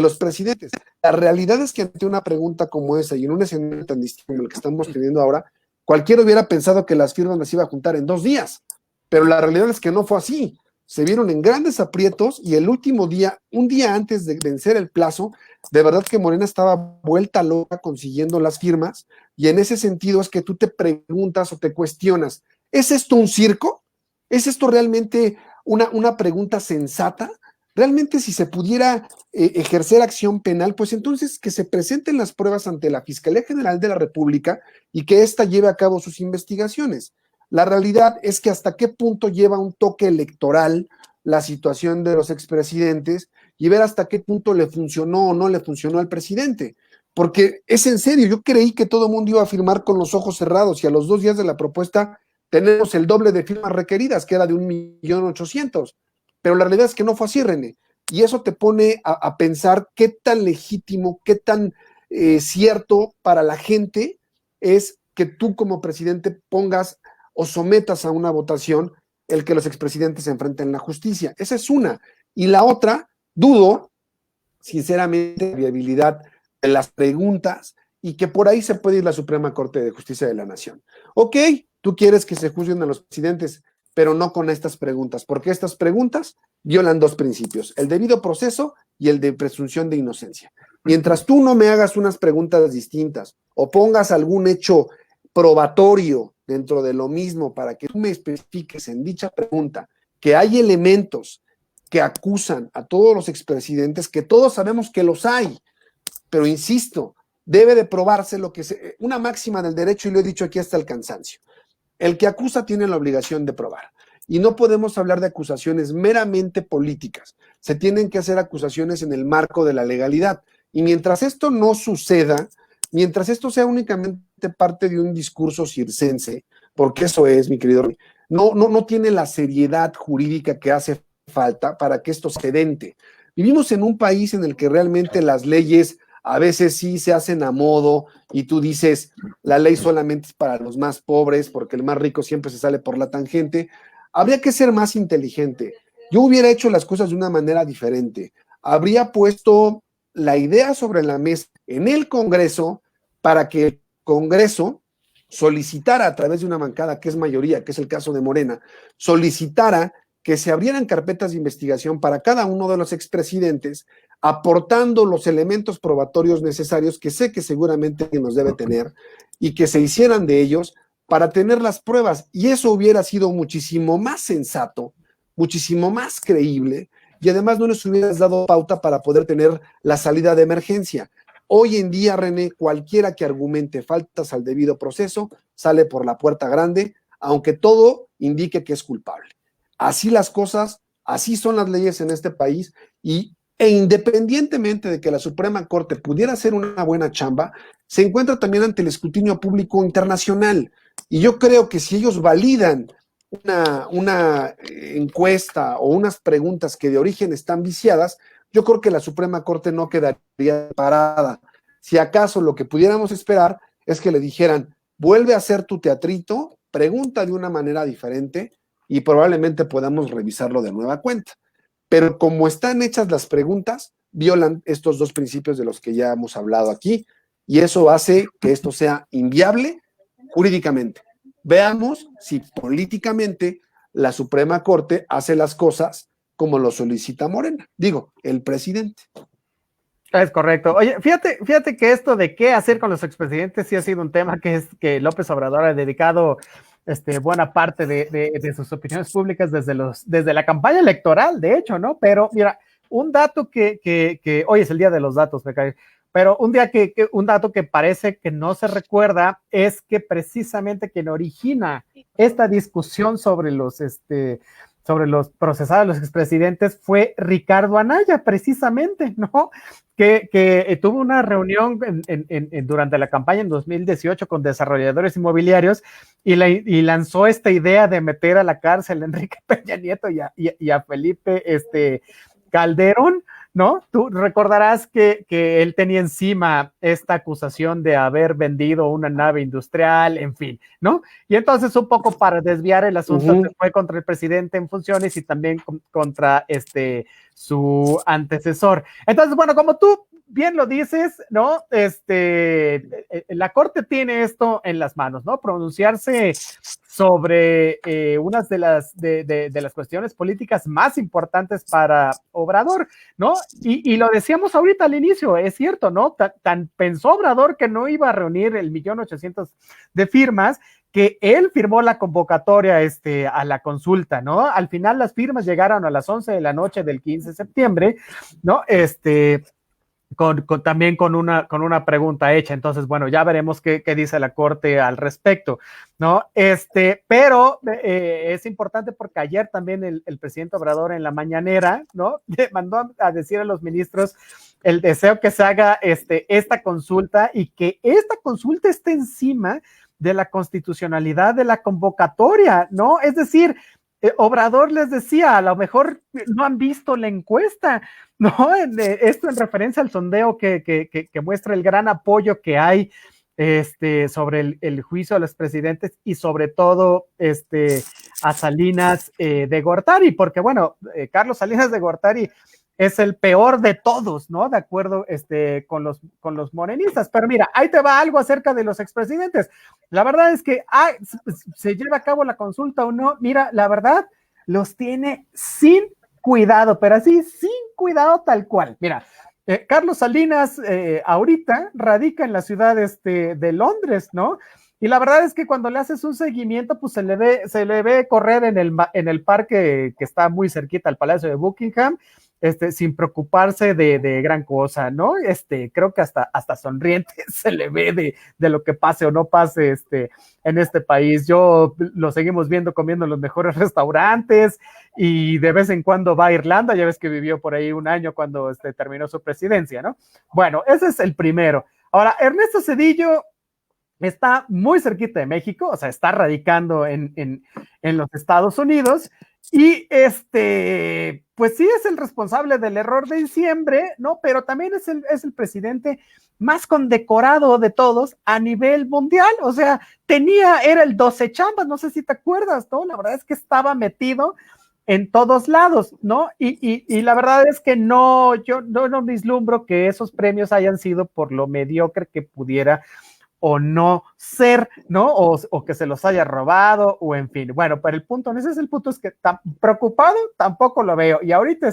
los presidentes. La realidad es que ante una pregunta como esa y en un escenario tan distinto como el que estamos teniendo ahora, cualquiera hubiera pensado que las firmas las iba a juntar en 2 días, pero la realidad es que no fue así. Se vieron en grandes aprietos y el último día, un día antes de vencer el plazo, de verdad que Morena estaba vuelta loca consiguiendo las firmas, y en ese sentido es que tú te preguntas o te cuestionas, ¿es esto un circo? ¿Es esto realmente una pregunta sensata? Realmente, si se pudiera ejercer acción penal, pues entonces que se presenten las pruebas ante la Fiscalía General de la República y que ésta lleve a cabo sus investigaciones. La realidad es que hasta qué punto lleva un toque electoral la situación de los expresidentes y ver hasta qué punto le funcionó o no le funcionó al presidente. Porque es en serio, yo creí que todo el mundo iba a firmar con los ojos cerrados y a los 2 días de la propuesta tenemos el doble de firmas requeridas, que era de 1.800.000. Pero la realidad es que no fue así, René. Y eso te pone a pensar qué tan legítimo, qué tan cierto para la gente es que tú como presidente pongas o sometas a una votación el que los expresidentes se enfrenten en la justicia. Esa es una. Y la otra, dudo, sinceramente, la viabilidad de las preguntas y que por ahí se puede ir la Suprema Corte de Justicia de la Nación. Ok, tú quieres que se juzguen a los presidentes, pero no con estas preguntas, porque estas preguntas violan dos principios, el debido proceso y el de presunción de inocencia. Mientras tú no me hagas unas preguntas distintas o pongas algún hecho probatorio dentro de lo mismo para que tú me especifiques en dicha pregunta que hay elementos que acusan a todos los expresidentes, que todos sabemos que los hay, pero insisto, debe de probarse una máxima del derecho, y lo he dicho aquí hasta el cansancio. El que acusa tiene la obligación de probar. Y no podemos hablar de acusaciones meramente políticas. Se tienen que hacer acusaciones en el marco de la legalidad. Y mientras esto no suceda, mientras esto sea únicamente parte de un discurso circense, porque eso es, mi querido Rui, no tiene la seriedad jurídica que hace falta para que esto se dente. Vivimos en un país en el que realmente las leyes a veces sí se hacen a modo y tú dices, la ley solamente es para los más pobres porque el más rico siempre se sale por la tangente. Habría que ser más inteligente. Yo hubiera hecho las cosas de una manera diferente. Habría puesto la idea sobre la mesa en el Congreso para que el Congreso solicitara a través de una bancada que es mayoría, que es el caso de Morena, solicitara que se abrieran carpetas de investigación para cada uno de los expresidentes, aportando los elementos probatorios necesarios que sé que seguramente nos debe tener y que se hicieran de ellos para tener las pruebas. Y eso hubiera sido muchísimo más sensato, muchísimo más creíble, y además no les hubieras dado pauta para poder tener la salida de emergencia. Hoy en día, René, cualquiera que argumente faltas al debido proceso sale por la puerta grande, aunque todo indique que es culpable. Así las cosas, así son las leyes en este país, e independientemente de que la Suprema Corte pudiera hacer una buena chamba, se encuentra también ante el escrutinio público internacional. Y yo creo que si ellos validan una encuesta o unas preguntas que de origen están viciadas, yo creo que la Suprema Corte no quedaría parada. Si acaso lo que pudiéramos esperar es que le dijeran, vuelve a hacer tu teatrito, pregunta de una manera diferente y probablemente podamos revisarlo de nueva cuenta. Pero como están hechas las preguntas, violan estos dos principios de los que ya hemos hablado aquí, y eso hace que esto sea inviable jurídicamente. Veamos si políticamente la Suprema Corte hace las cosas como lo solicita Morena, digo, el presidente. Es correcto. Oye, fíjate que esto de qué hacer con los expresidentes sí ha sido un tema que López Obrador ha dedicado buena parte de sus opiniones públicas desde la campaña electoral, de hecho, ¿no? Pero mira, un dato que hoy es el día de los datos, me cae, pero un dato que parece que no se recuerda es que precisamente quien origina esta discusión sobre los procesados, los expresidentes, fue Ricardo Anaya, precisamente, ¿no? Que tuvo una reunión durante la campaña en 2018 con desarrolladores inmobiliarios y lanzó esta idea de meter a la cárcel a Enrique Peña Nieto y a Felipe Calderón, ¿no? Tú recordarás que él tenía encima esta acusación de haber vendido una nave industrial, en fin, ¿no? Y entonces un poco para desviar el asunto se fue contra el presidente en funciones y también contra su antecesor. Entonces, bueno, como tú bien lo dices, ¿no? La Corte tiene esto en las manos, ¿no? Pronunciarse sobre unas de las cuestiones políticas más importantes para Obrador, ¿no? Y lo decíamos ahorita al inicio, es cierto, ¿no? Tan pensó Obrador que no iba a reunir el 1.800.000 de firmas, que él firmó la convocatoria a la consulta, ¿no? Al final las firmas llegaron a las 11 de la noche del 15 de septiembre, ¿no? También con una pregunta hecha. Entonces, bueno, ya veremos qué dice la Corte al respecto, ¿no? Pero es importante porque ayer también el presidente Obrador en la mañanera, ¿no? Mandó a decir a los ministros el deseo que se haga esta consulta y que esta consulta esté encima de la constitucionalidad de la convocatoria, ¿no? Es decir, Obrador les decía, a lo mejor no han visto la encuesta, ¿no? Esto en referencia al sondeo que muestra el gran apoyo que hay sobre el juicio a los presidentes y sobre todo a Salinas de Gortari, porque bueno, Carlos Salinas de Gortari es el peor de todos, ¿no? De acuerdo con los morenistas. Pero mira, ahí te va algo acerca de los expresidentes. La verdad es que se lleva a cabo la consulta o no, mira, la verdad, los tiene sin cuidado, pero así, sin cuidado tal cual. Mira, Carlos Salinas ahorita radica en la ciudad de Londres, ¿no? Y la verdad es que cuando le haces un seguimiento, pues se le ve correr en el parque que está muy cerquita al Palacio de Buckingham, sin preocuparse de gran cosa, ¿no? Creo que hasta sonriente se le ve de lo que pase o no pase en este país. Yo lo seguimos viendo comiendo en los mejores restaurantes y de vez en cuando va a Irlanda, ya ves que vivió por ahí un año cuando terminó su presidencia, ¿no? Bueno, ese es el primero. Ahora, Ernesto Zedillo está muy cerquita de México, o sea, está radicando en los Estados Unidos y pues sí es el responsable del error de diciembre, ¿no? Pero también es el presidente más condecorado de todos a nivel mundial, o sea, era el 12 chambas, no sé si te acuerdas, ¿no? La verdad es que estaba metido en todos lados, ¿no? Y la verdad es que yo no vislumbro que esos premios hayan sido por lo mediocre que pudiera o no ser, ¿no? O que se los haya robado, o en fin. Bueno, pero ese es el punto, es que tan preocupado tampoco lo veo. Y ahorita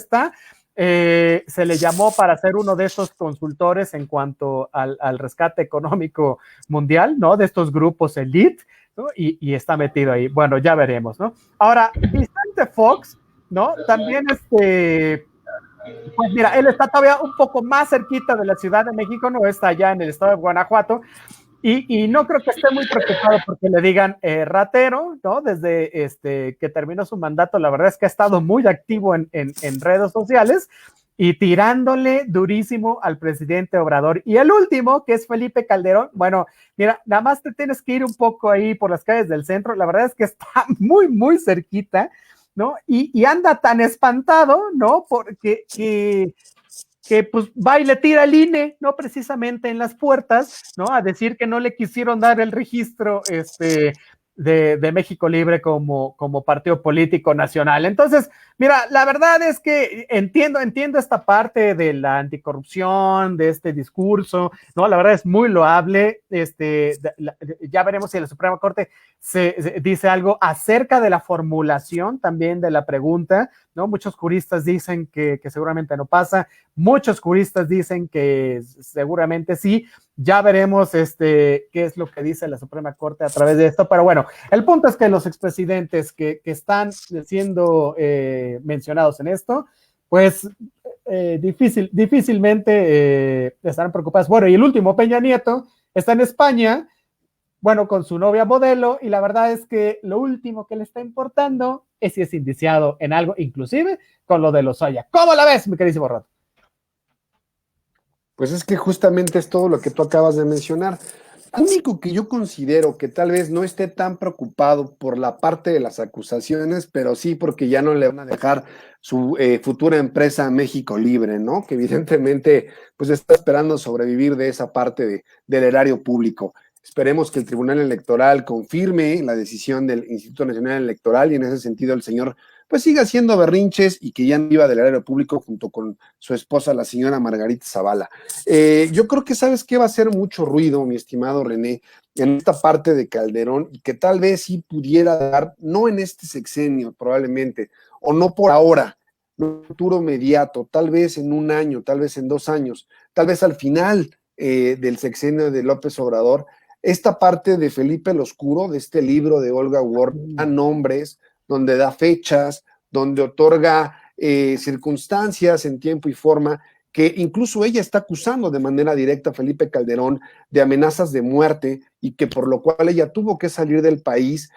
se le llamó para ser uno de esos consultores en cuanto al rescate económico mundial, ¿no? De estos grupos elite, ¿no? Y está metido ahí. Bueno, ya veremos, ¿no? Ahora, Vicente Fox, ¿no? También pues mira, él está todavía un poco más cerquita de la Ciudad de México, no está allá en el estado de Guanajuato, y no creo que esté muy preocupado porque le digan ratero, ¿no? Desde que terminó su mandato, la verdad es que ha estado muy activo en redes sociales y tirándole durísimo al presidente Obrador. Y el último, que es Felipe Calderón, bueno, mira, nada más te tienes que ir un poco ahí por las calles del centro, la verdad es que está muy, muy cerquita, ¿no? Y anda tan espantado, ¿no? Porque que pues va y le tira el INE, ¿no? Precisamente en las puertas, ¿no? A decir que no le quisieron dar el registro de México Libre como partido político nacional. Entonces, mira, la verdad es que entiendo esta parte de la anticorrupción, de este discurso, ¿no? La verdad es muy loable. Ya veremos si la Suprema Corte se dice algo acerca de la formulación también de la pregunta, ¿no? Muchos juristas dicen que seguramente no pasa, muchos juristas dicen que seguramente sí. Ya veremos qué es lo que dice la Suprema Corte a través de esto, pero bueno, el punto es que los expresidentes que están siendo mencionados en esto, pues difícilmente estarán preocupados. Bueno, y el último, Peña Nieto, está en España, bueno, con su novia modelo, y la verdad es que lo último que le está importando es si es indiciado en algo, inclusive con lo de Lozoya. ¿Cómo la ves, mi queridísimo Rod? Pues es que justamente es todo lo que tú acabas de mencionar. Lo único que yo considero que tal vez no esté tan preocupado por la parte de las acusaciones, pero sí porque ya no le van a dejar su futura empresa México Libre, ¿no? Que evidentemente pues está esperando sobrevivir de esa parte del erario público. Esperemos que el Tribunal Electoral confirme la decisión del Instituto Nacional Electoral y en ese sentido el señor pues siga haciendo berrinches y que ya no iba del erario público junto con su esposa, la señora Margarita Zavala. Yo creo que sabes que va a hacer mucho ruido, mi estimado René, en esta parte de Calderón y que tal vez sí pudiera dar, no en este sexenio probablemente, o no por ahora, en un futuro inmediato, tal vez en un año, tal vez en 2 años, tal vez al final del sexenio de López Obrador, esta parte de Felipe el Oscuro, de este libro de Olga Ward, da nombres, donde da fechas, donde otorga circunstancias en tiempo y forma, que incluso ella está acusando de manera directa a Felipe Calderón de amenazas de muerte y que por lo cual ella tuvo que salir del país,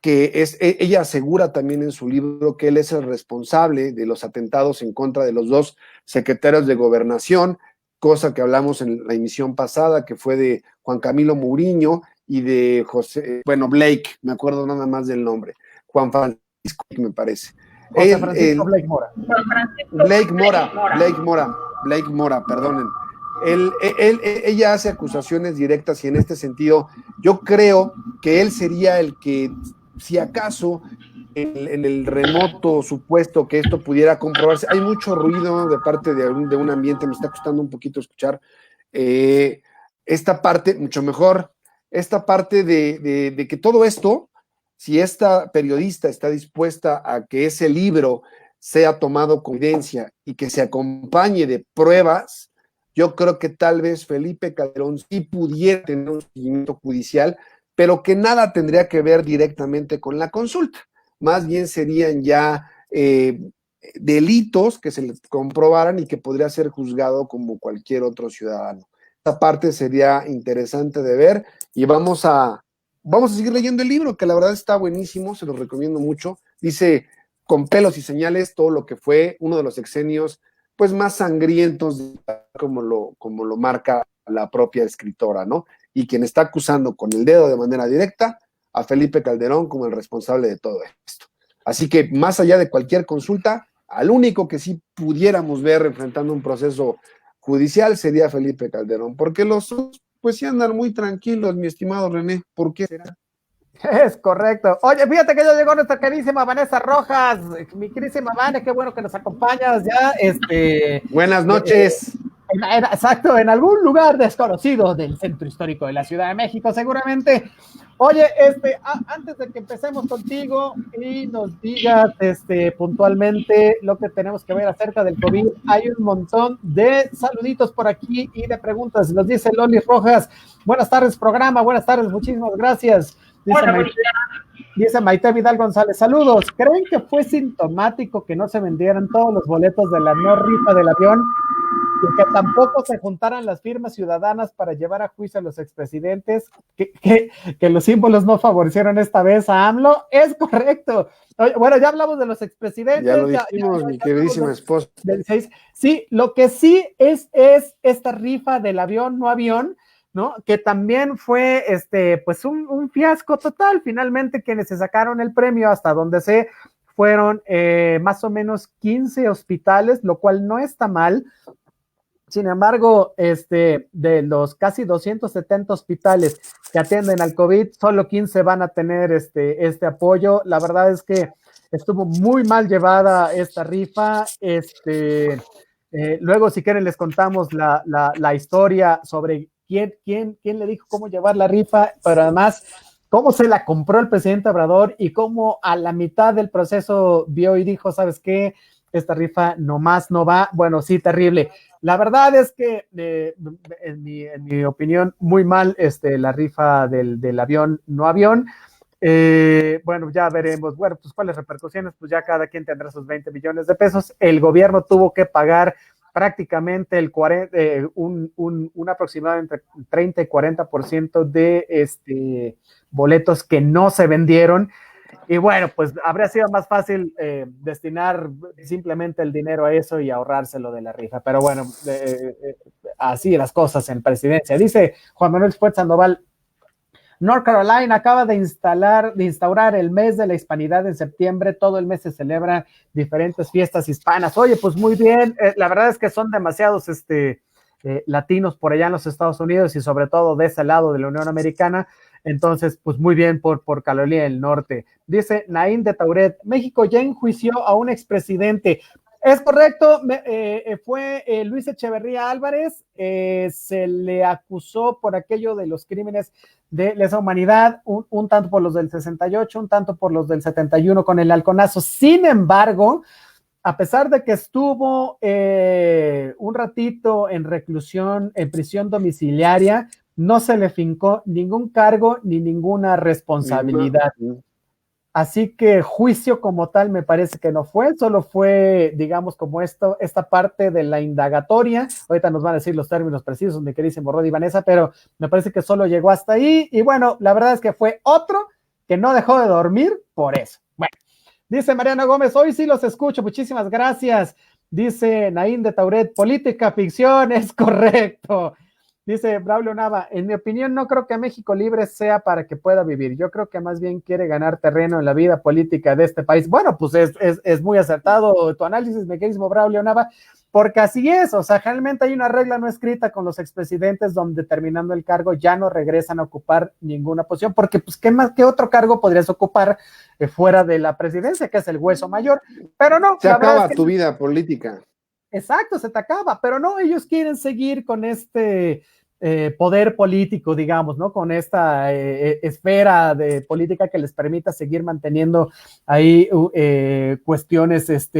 ella asegura también en su libro que él es el responsable de los atentados en contra de los 2 secretarios de Gobernación, cosa que hablamos en la emisión pasada, que fue de Juan Camilo Muriño y de Blake, me acuerdo nada más del nombre, Juan Francisco, me parece. José Francisco Blake Mora. Blake Mora, perdonen. Ella hace acusaciones directas y en este sentido yo creo que él sería el que, si acaso, en el remoto supuesto que esto pudiera comprobarse, hay mucho ruido de parte de un ambiente, me está costando un poquito escuchar esta parte, mucho mejor, esta parte de que todo esto, si esta periodista está dispuesta a que ese libro sea tomado con evidencia y que se acompañe de pruebas, yo creo que tal vez Felipe Calderón sí pudiera tener un seguimiento judicial, pero que nada tendría que ver directamente con la consulta. Más bien serían ya delitos que se les comprobaran y que podría ser juzgado como cualquier otro ciudadano. Esta parte sería interesante de ver y vamos a seguir leyendo el libro, que la verdad está buenísimo, se lo recomiendo mucho. Dice con pelos y señales todo lo que fue uno de los sexenios pues más sangrientos, como lo marca la propia escritora, ¿no? Y quien está acusando con el dedo de manera directa a Felipe Calderón como el responsable de todo esto. Así que más allá de cualquier consulta, al único que sí pudiéramos ver enfrentando un proceso judicial sería Felipe Calderón, porque los otros pues sí andan muy tranquilos, mi estimado René. ¿Por qué será? Es correcto. Oye, fíjate que ya llegó nuestra queridísima Vanessa Rojas. Mi queridísima Vane, qué bueno que nos acompañas ya. Buenas noches. Exacto, en algún lugar desconocido del centro histórico de la Ciudad de México, seguramente. Oye, antes de que empecemos contigo y nos digas puntualmente lo que tenemos que ver acerca del COVID, hay un montón de saluditos por aquí y de preguntas. Nos dice Loli Rojas, buenas tardes programa, buenas tardes, muchísimas gracias. Dice Maite Vidal González, saludos. ¿Creen que fue sintomático que no se vendieran todos los boletos de la no rifa del avión y que tampoco se juntaran las firmas ciudadanas para llevar a juicio a los expresidentes? Que los símbolos no favorecieron esta vez a AMLO. Es correcto. Bueno, ya hablamos de los expresidentes. Ya lo dijimos, mi queridísima esposa. Sí, lo que sí es esta rifa del avión, no avión, ¿no? Que también fue pues un fiasco total. Finalmente quienes se sacaron el premio hasta donde sé fueron más o menos 15 hospitales, lo cual no está mal. Sin embargo, de los casi 270 hospitales que atienden al COVID, solo 15 van a tener este apoyo. La verdad es que estuvo muy mal llevada esta rifa. Luego, si quieren, les contamos la historia sobre quién le dijo cómo llevar la rifa, pero además cómo se la compró el presidente Obrador y cómo a la mitad del proceso vio y dijo, ¿sabes qué? Esta rifa nomás no va. Bueno, sí, terrible. La verdad es que, en mi opinión, muy mal la rifa del avión, no avión. Bueno, ya veremos. Bueno, pues cuáles repercusiones, pues ya cada quien tendrá sus 20 millones de pesos. El gobierno tuvo que pagar prácticamente un aproximado entre 30 y 40% de boletos que no se vendieron. Y bueno, pues habría sido más fácil destinar simplemente el dinero a eso y ahorrárselo de la rifa. Pero bueno, así las cosas en presidencia. Dice Juan Manuel Fuerza Sandoval, North Carolina acaba de instaurar el mes de la hispanidad en septiembre. Todo el mes se celebran diferentes fiestas hispanas. Oye, pues muy bien. La verdad es que son demasiados latinos por allá en los Estados Unidos y sobre todo de ese lado de la Unión Americana. Entonces, pues muy bien por Carolina del Norte. Dice Naín de Tauret, México ya enjuició a un expresidente. Es correcto, fue Luis Echeverría Álvarez, se le acusó por aquello de los crímenes de lesa humanidad, un tanto por los del 68, un tanto por los del 71 con el halconazo. Sin embargo, a pesar de que estuvo un ratito en reclusión, en prisión domiciliaria, no se le fincó ningún cargo ni ninguna responsabilidad. Así que juicio como tal me parece que no fue, solo fue, digamos, como esta parte de la indagatoria. Ahorita nos van a decir los términos precisos, mi queridísimo Rodi y Vanessa, pero me parece que solo llegó hasta ahí. Y bueno, la verdad es que fue otro que no dejó de dormir por eso. Bueno, dice Mariana Gómez, hoy sí los escucho, muchísimas gracias. Dice Naín de Tauret, política, ficción, es correcto. Dice Braulio Nava, en mi opinión no creo que México Libre sea para que pueda vivir, yo creo que más bien quiere ganar terreno en la vida política de este país. Bueno, pues es muy acertado tu análisis, mi queridísimo Braulio Nava. porque así es, o sea, generalmente hay una regla no escrita con los expresidentes donde terminando el cargo ya no regresan a ocupar ninguna posición, porque pues qué otro cargo podrías ocupar fuera de la presidencia, que es el hueso mayor, pero no, Se la verdad acaba es que tu vida política. exacto, se te acaba, pero no, ellos quieren seguir con este poder político, digamos, ¿no? Con esta esfera de política que les permita seguir manteniendo ahí cuestiones pues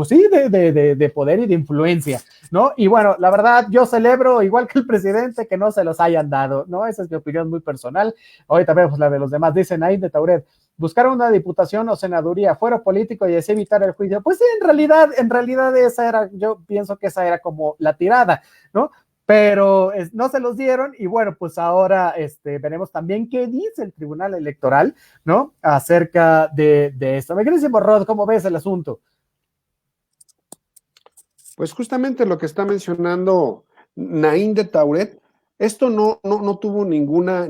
sí, de poder y de influencia, ¿no? Y bueno, la verdad, yo celebro, igual que el presidente, que no se los hayan dado, ¿no? Esa es mi opinión muy personal. Ahorita vemos la de los demás, dicen ahí de Tauret, buscar una diputación o senaduría, fuero político y así evitar el juicio. Pues sí, en realidad esa era, yo pienso que esa era como la tirada, ¿no? Pero no se los dieron y bueno, pues ahora veremos también qué dice el Tribunal Electoral, ¿no? Acerca de esto. Mi queridísimo Rod, ¿cómo ves el asunto? Pues justamente lo que está mencionando Naín de Tauret, esto no tuvo ninguna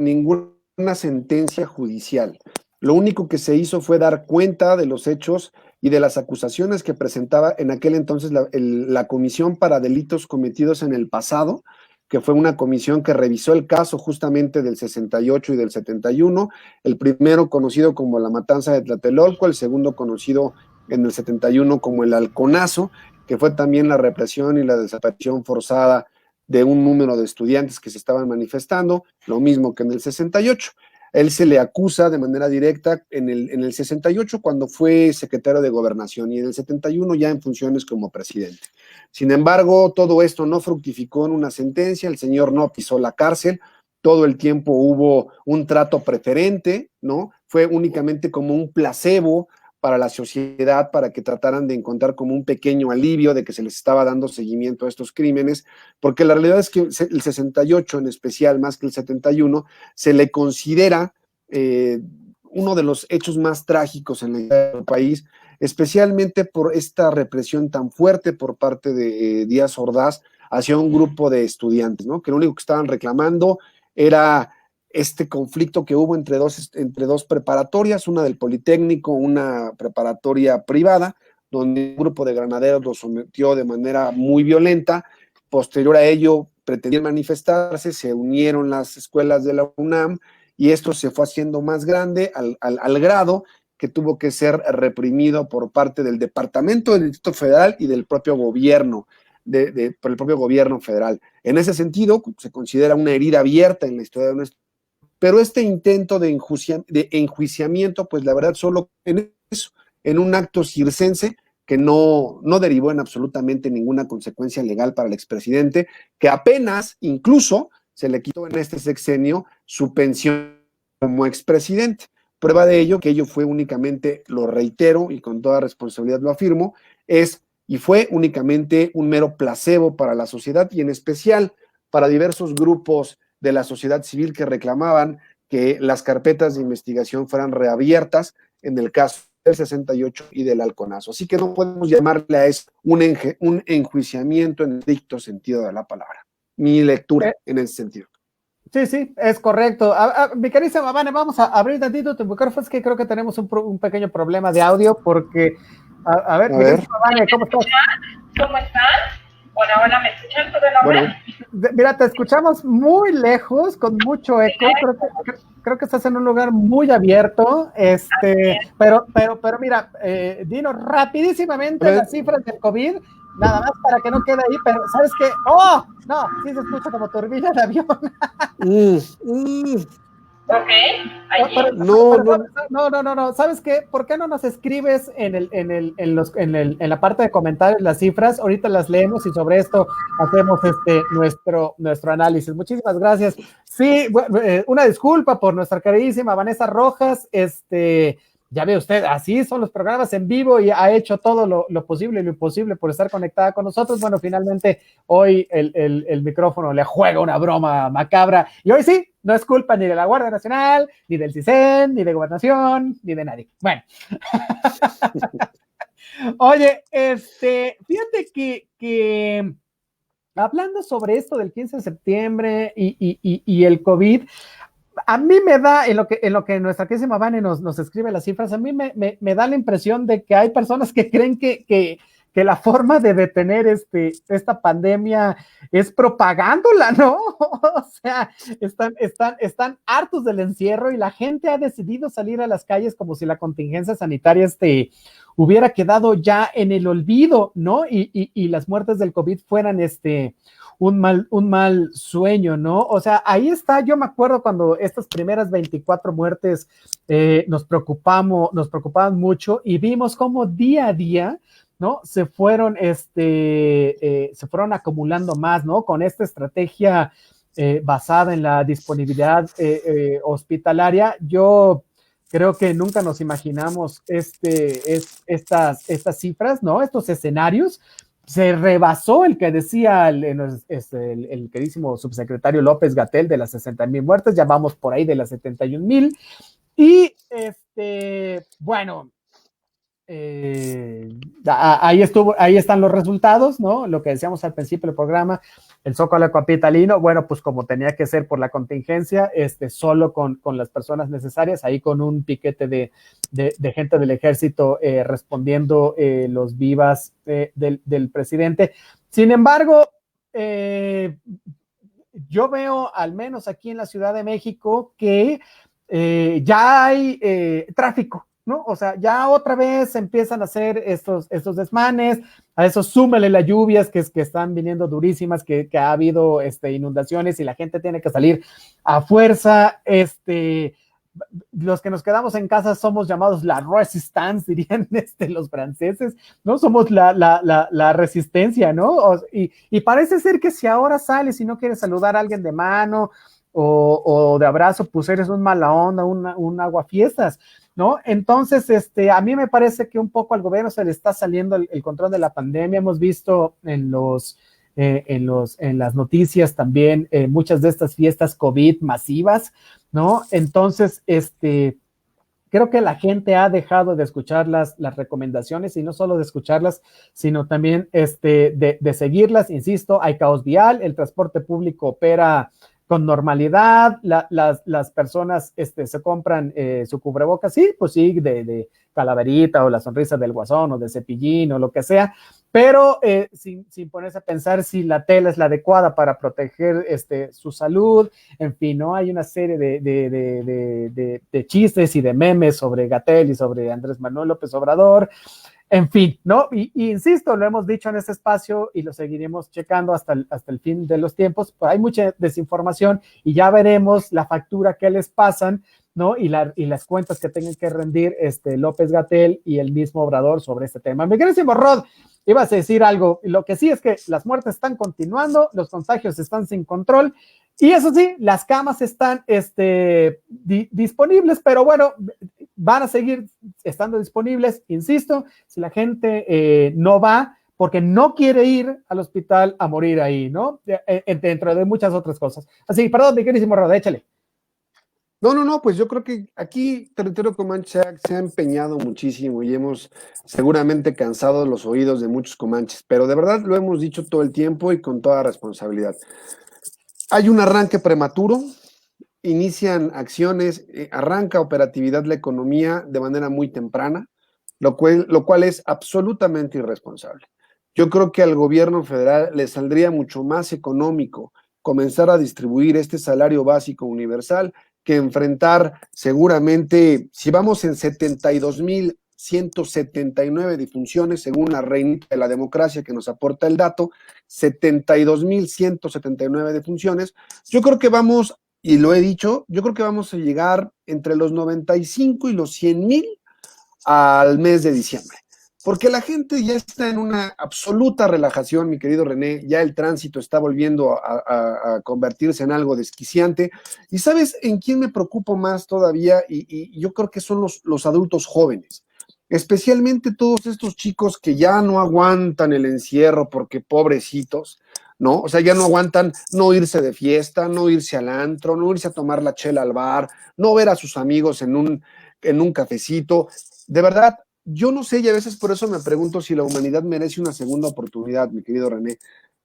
sentencia judicial. Lo único que se hizo fue dar cuenta de los hechos y de las acusaciones que presentaba en aquel entonces la Comisión para Delitos Cometidos en el Pasado, que fue una comisión que revisó el caso justamente del 68 y del 71, el primero conocido como la matanza de Tlatelolco, el segundo conocido en el 71 como el Halconazo, que fue también la represión y la desaparición forzada de un número de estudiantes que se estaban manifestando, lo mismo que en el 68. Él se le acusa de manera directa en el 68 cuando fue secretario de Gobernación y en el 71 ya en funciones como presidente. Sin embargo, todo esto no fructificó en una sentencia, el señor no pisó la cárcel, todo el tiempo hubo un trato preferente, ¿no? Fue únicamente como un placebo para la sociedad, para que trataran de encontrar como un pequeño alivio de que se les estaba dando seguimiento a estos crímenes, porque la realidad es que el 68 en especial, más que el 71, se le considera uno de los hechos más trágicos en la historia del país, especialmente por esta represión tan fuerte por parte de Díaz Ordaz hacia un grupo de estudiantes, ¿no? Que lo único que estaban reclamando era este conflicto que hubo entre dos preparatorias, una del Politécnico, una preparatoria privada, donde un grupo de granaderos los sometió de manera muy violenta. Posterior a ello, pretendían manifestarse, se unieron las escuelas de la UNAM y esto se fue haciendo más grande al grado que tuvo que ser reprimido por parte del Departamento del Distrito Federal y del propio gobierno, por el propio gobierno federal. En ese sentido, se considera una herida abierta en la historia de nuestro. Pero este intento de enjuiciamiento, pues la verdad solo en eso, en un acto circense que no derivó en absolutamente ninguna consecuencia legal para el expresidente, que apenas incluso se le quitó en este sexenio su pensión como expresidente. Prueba de ello, que ello fue únicamente, lo reitero y con toda responsabilidad lo afirmo, y fue únicamente un mero placebo para la sociedad y en especial para diversos grupos de la sociedad civil que reclamaban que las carpetas de investigación fueran reabiertas en el caso del 68 y del Halconazo. Así que no podemos llamarle a eso un enjuiciamiento en el estricto sentido de la palabra. Mi lectura en ese sentido. Sí, sí, es correcto. Mi querida Vane, vamos a abrir tantito tu micrófono, es que creo que tenemos un pequeño problema de audio porque, a ver, mi querida Vane, ¿cómo estás? ¿Cómo están? Hola, hola, ¿me escuchan todo en orden? Bueno, mira, te escuchamos muy lejos, con mucho eco, creo que estás en un lugar muy abierto, pero mira, dinos rapidísimamente las cifras del COVID, nada más para que no quede ahí, pero ¿sabes qué? ¡Oh! No, sí se escucha como turbina de avión. Ok, pero, no. ¿Sabes qué? ¿Por qué no nos escribes en la parte de comentarios las cifras? Ahorita las leemos y sobre esto hacemos nuestro análisis. Muchísimas gracias. Sí, una disculpa por nuestra queridísima Vanessa Rojas. Ya ve usted, así son los programas en vivo y ha hecho todo lo posible y lo imposible por estar conectada con nosotros. Bueno, finalmente hoy el micrófono le juega una broma macabra y hoy sí, no es culpa ni de la Guardia Nacional, ni del CISEN, ni de Gobernación, ni de nadie. Bueno. Oye, fíjate que hablando sobre esto del 15 de septiembre y el COVID, a mí me da, en lo que nuestra queridísima Vane nos escribe las cifras, a mí me da la impresión de que hay personas que creen que que la forma de detener esta pandemia es propagándola, ¿no? O sea, están hartos del encierro y la gente ha decidido salir a las calles como si la contingencia sanitaria hubiera quedado ya en el olvido, ¿no? Y las muertes del COVID fueran un mal sueño, ¿no? O sea, ahí está, yo me acuerdo cuando estas primeras 24 muertes nos preocupaban mucho y vimos cómo día a día, ¿no? Se fueron acumulando más, ¿no? Con esta estrategia basada en la disponibilidad hospitalaria. Yo creo que nunca nos imaginamos estas cifras, ¿no? Estos escenarios. Se rebasó el que decía el queridísimo subsecretario López-Gatell de las 60,000 muertes, ya vamos por ahí de las 71,000. Y bueno, ahí están los resultados, ¿no? Lo que decíamos al principio del programa, el Zócalo capitalino, bueno, pues como tenía que ser por la contingencia, solo con las personas necesarias, ahí con un piquete de gente del ejército respondiendo los vivas del presidente. Sin embargo, yo veo, al menos aquí en la Ciudad de México, que ya hay tráfico, ¿no? O sea, ya otra vez empiezan a hacer estos desmanes, a eso súmele las lluvias que están viniendo durísimas, que ha habido inundaciones y la gente tiene que salir a fuerza, los que nos quedamos en casa somos llamados la resistance, dirían los franceses, ¿no? Somos la resistencia, ¿no? Y parece ser que si ahora sales y no quieres saludar a alguien de mano o de abrazo, pues eres un mala onda, un aguafiestas, ¿no? Entonces, a mí me parece que un poco al gobierno se le está saliendo el control de la pandemia. Hemos visto en las noticias también muchas de estas fiestas COVID masivas, ¿no? Entonces, creo que la gente ha dejado de escuchar las recomendaciones y no solo de escucharlas, sino también de seguirlas. Insisto, hay caos vial, el transporte público opera con normalidad, las personas se compran su cubrebocas, sí, pues sí, de Calaverita o la sonrisa del Guasón o de Cepillín o lo que sea, pero sin ponerse a pensar si la tela es la adecuada para proteger su salud. En fin, ¿no? Hay una serie de chistes y de memes sobre Gatell y sobre Andrés Manuel López Obrador. En fin, ¿no? Y insisto, lo hemos dicho en este espacio y lo seguiremos checando hasta el fin de los tiempos. Pues hay mucha desinformación y ya veremos la factura que les pasan, ¿no? Y las cuentas que tengan que rendir López-Gatell y el mismo Obrador sobre este tema. Mi queridísimo Rod, ibas a decir algo. Lo que sí es que las muertes están continuando, los contagios están sin control. Y eso sí, las camas están disponibles, pero bueno, van a seguir estando disponibles, insisto, si la gente no va porque no quiere ir al hospital a morir ahí, ¿no? Dentro de muchas otras cosas. Así, perdón, mi queridísimo Roda, échale. No, pues yo creo que aquí Territorio Comanche se ha empeñado muchísimo y hemos seguramente cansado los oídos de muchos comanches, pero de verdad lo hemos dicho todo el tiempo y con toda responsabilidad. Hay un arranque prematuro, inician acciones, arranca operatividad la economía de manera muy temprana, lo cual es absolutamente irresponsable. Yo creo que al gobierno federal le saldría mucho más económico comenzar a distribuir este salario básico universal que enfrentar seguramente, si vamos en 72,179 defunciones, según la reina de la democracia que nos aporta el dato, 72,179 defunciones, yo creo que vamos, y lo he dicho, yo creo que vamos a llegar entre los 95 y los 100,000 al mes de diciembre. Porque la gente ya está en una absoluta relajación, mi querido René, ya el tránsito está volviendo a convertirse en algo desquiciante. ¿Y sabes en quién me preocupo más todavía? Y yo creo que son los adultos jóvenes, especialmente todos estos chicos que ya no aguantan el encierro porque pobrecitos, ¿no? O sea, ya no aguantan no irse de fiesta, no irse al antro, no irse a tomar la chela al bar, no ver a sus amigos en un cafecito. De verdad, yo no sé, y a veces por eso me pregunto si la humanidad merece una segunda oportunidad, mi querido René.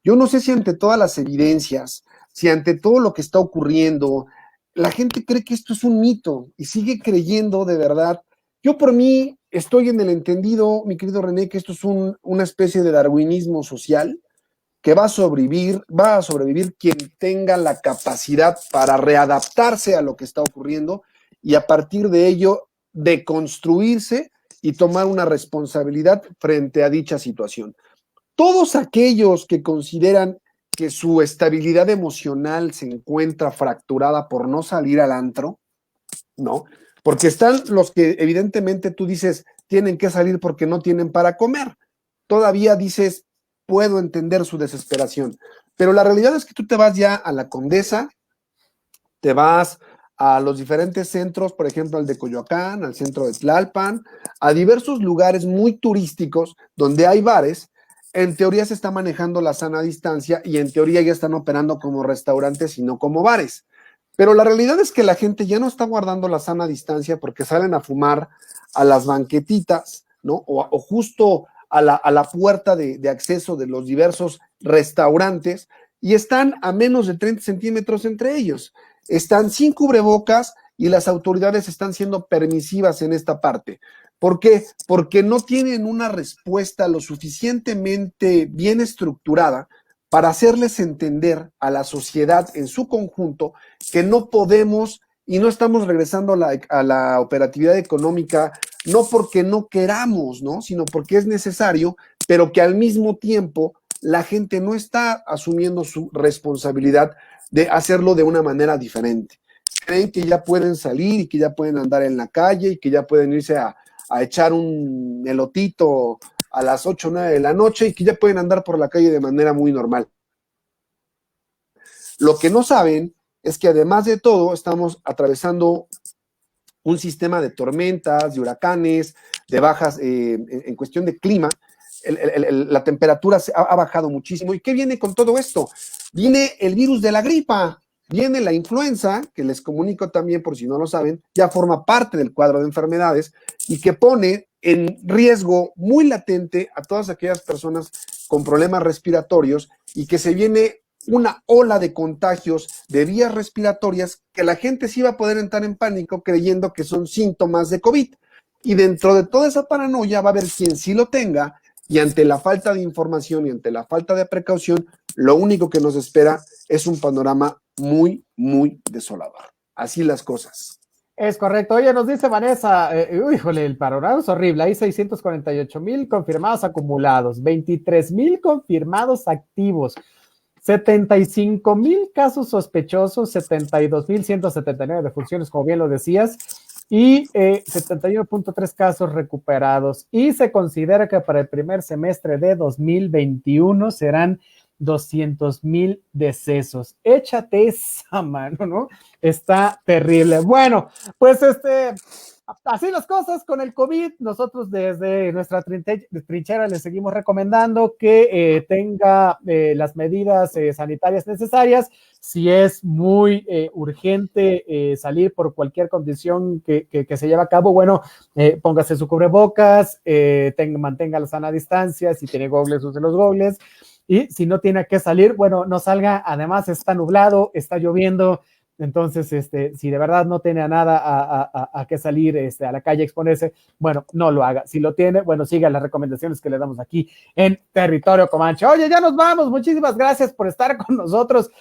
Yo no sé si ante todas las evidencias, si ante todo lo que está ocurriendo, la gente cree que esto es un mito y sigue creyendo de verdad. Yo por mí estoy en el entendido, mi querido René, que esto es una especie de darwinismo social que va a sobrevivir quien tenga la capacidad para readaptarse a lo que está ocurriendo y a partir de ello deconstruirse y tomar una responsabilidad frente a dicha situación. Todos aquellos que consideran que su estabilidad emocional se encuentra fracturada por no salir al antro, ¿no? Porque están los que evidentemente tú dices tienen que salir porque no tienen para comer. Todavía dices, puedo entender su desesperación. Pero la realidad es que tú te vas ya a la Condesa, te vas a los diferentes centros, por ejemplo, al de Coyoacán, al centro de Tlalpan, a diversos lugares muy turísticos donde hay bares. En teoría se está manejando la sana distancia y en teoría ya están operando como restaurantes y no como bares. Pero la realidad es que la gente ya no está guardando la sana distancia porque salen a fumar a las banquetitas, ¿no? O justo a la puerta de acceso de los diversos restaurantes y están a menos de 30 centímetros entre ellos. Están sin cubrebocas y las autoridades están siendo permisivas en esta parte. ¿Por qué? Porque no tienen una respuesta lo suficientemente bien estructurada para hacerles entender a la sociedad en su conjunto que no podemos y no estamos regresando a la operatividad económica, no porque no queramos, ¿no? Sino porque es necesario, pero que al mismo tiempo la gente no está asumiendo su responsabilidad de hacerlo de una manera diferente. Creen que ya pueden salir y que ya pueden andar en la calle y que ya pueden irse a echar un elotito a las 8 o 9 de la noche y que ya pueden andar por la calle de manera muy normal. Lo que no saben es que además de todo estamos atravesando un sistema de tormentas, de huracanes, de bajas en cuestión de clima. La temperatura ha bajado muchísimo. ¿Y qué viene con todo esto? Viene el virus de la gripa, viene la influenza, que les comunico también por si no lo saben, ya forma parte del cuadro de enfermedades y que pone en riesgo muy latente a todas aquellas personas con problemas respiratorios y que se viene una ola de contagios de vías respiratorias que la gente sí va a poder entrar en pánico creyendo que son síntomas de COVID. Y dentro de toda esa paranoia va a haber quien sí lo tenga y ante la falta de información y ante la falta de precaución, lo único que nos espera es un panorama muy, muy desolador. Así las cosas. Es correcto. Oye, nos dice Vanessa, híjole, el panorama es horrible. Hay 648,000 confirmados acumulados, 23,000 confirmados activos, 75,000 casos sospechosos, 72,179 defunciones, como bien lo decías, y 71.3 casos recuperados. Y se considera que para el primer semestre de 2021 serán 200,000 decesos. Échate esa mano, ¿no? Está terrible. Bueno, pues así las cosas con el COVID. Nosotros desde nuestra trinchera le seguimos recomendando que tenga las medidas sanitarias necesarias. Si es muy urgente salir por cualquier condición que se lleve a cabo, bueno, póngase su cubrebocas, mantenga la sana distancia, si tiene gogles, use los gogles. Y si no tiene que salir, bueno, no salga. Además está nublado, está lloviendo. Entonces, si de verdad no tiene a nada a que salir a la calle a exponerse, bueno, no lo haga. Si lo tiene, bueno, siga las recomendaciones que le damos aquí en Territorio Comanche. Oye, ya nos vamos. Muchísimas gracias por estar con nosotros.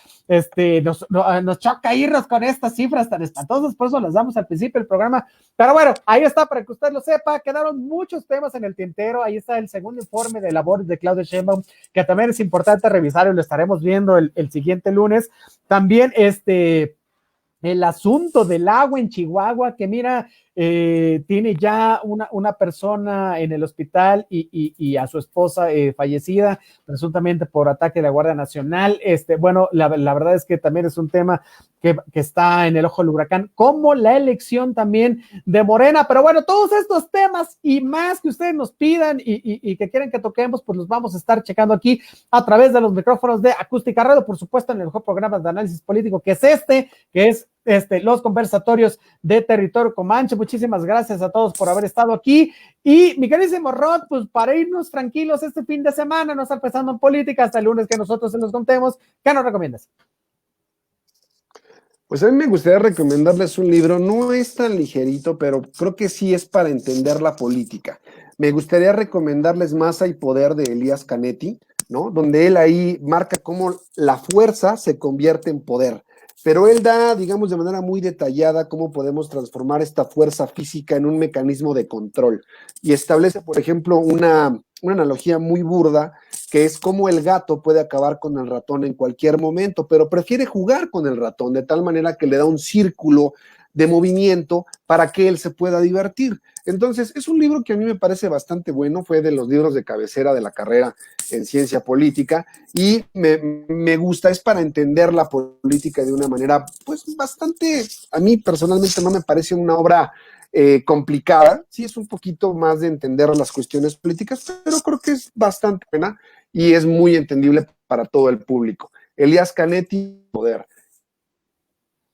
Nos choca irnos con estas cifras tan espantosas, por eso las damos al principio del programa. Pero bueno, ahí está, para que usted lo sepa. Quedaron muchos temas en el tintero. Ahí está el segundo informe de labores de Claudia Sheinbaum, que también es importante revisar y lo estaremos viendo el siguiente lunes. También el asunto del agua en Chihuahua, que mira, tiene ya una persona en el hospital y a su esposa fallecida, presuntamente por ataque de la Guardia Nacional. Bueno, la verdad es que también es un tema que está en el ojo del huracán, como la elección también de Morena. Pero bueno, todos estos temas y más que ustedes nos pidan y que quieren que toquemos, pues los vamos a estar checando aquí a través de los micrófonos de Acústica Radio, por supuesto en el mejor programa de análisis político que es los conversatorios de Territorio Comanche. Muchísimas gracias a todos por haber estado aquí. Y mi queridísimo Rod, pues para irnos tranquilos este fin de semana, no estar pensando en política hasta el lunes que nosotros se los contemos, ¿qué nos recomiendas? Pues a mí me gustaría recomendarles un libro, no es tan ligerito, pero creo que sí es para entender la política. Me gustaría recomendarles Masa y Poder de Elías Canetti, ¿no? Donde él ahí marca cómo la fuerza se convierte en poder. Pero él da, digamos, de manera muy detallada cómo podemos transformar esta fuerza física en un mecanismo de control. Y establece, por ejemplo, una analogía muy burda, que es cómo el gato puede acabar con el ratón en cualquier momento, pero prefiere jugar con el ratón de tal manera que le da un círculo de movimiento para que él se pueda divertir. Entonces, es un libro que a mí me parece bastante bueno, fue de los libros de cabecera de la carrera en ciencia política y me gusta, es para entender la política de una manera, pues, bastante, a mí personalmente no me parece una obra complicada, sí es un poquito más de entender las cuestiones políticas, pero creo que es bastante buena y es muy entendible para todo el público. Elías Canetti, Poder.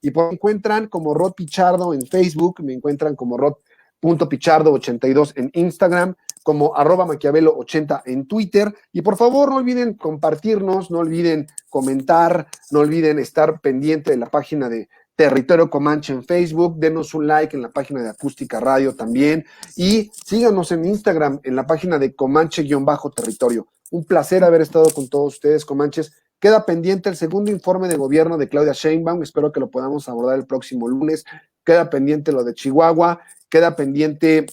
Y pues me encuentran como Rod Pichardo en Facebook, me encuentran como Rod.Pichardo82 en Instagram, como @Maquiavelo80 en Twitter. Y por favor, no olviden compartirnos, no olviden comentar, no olviden estar pendiente de la página de Territorio Comanche en Facebook, denos un like en la página de Acústica Radio también y síganos en Instagram en la página de Comanche-Territorio. Un placer haber estado con todos ustedes, Comanches. Queda pendiente el segundo informe de gobierno de Claudia Sheinbaum, espero que lo podamos abordar el próximo lunes. Queda pendiente lo de Chihuahua, queda pendiente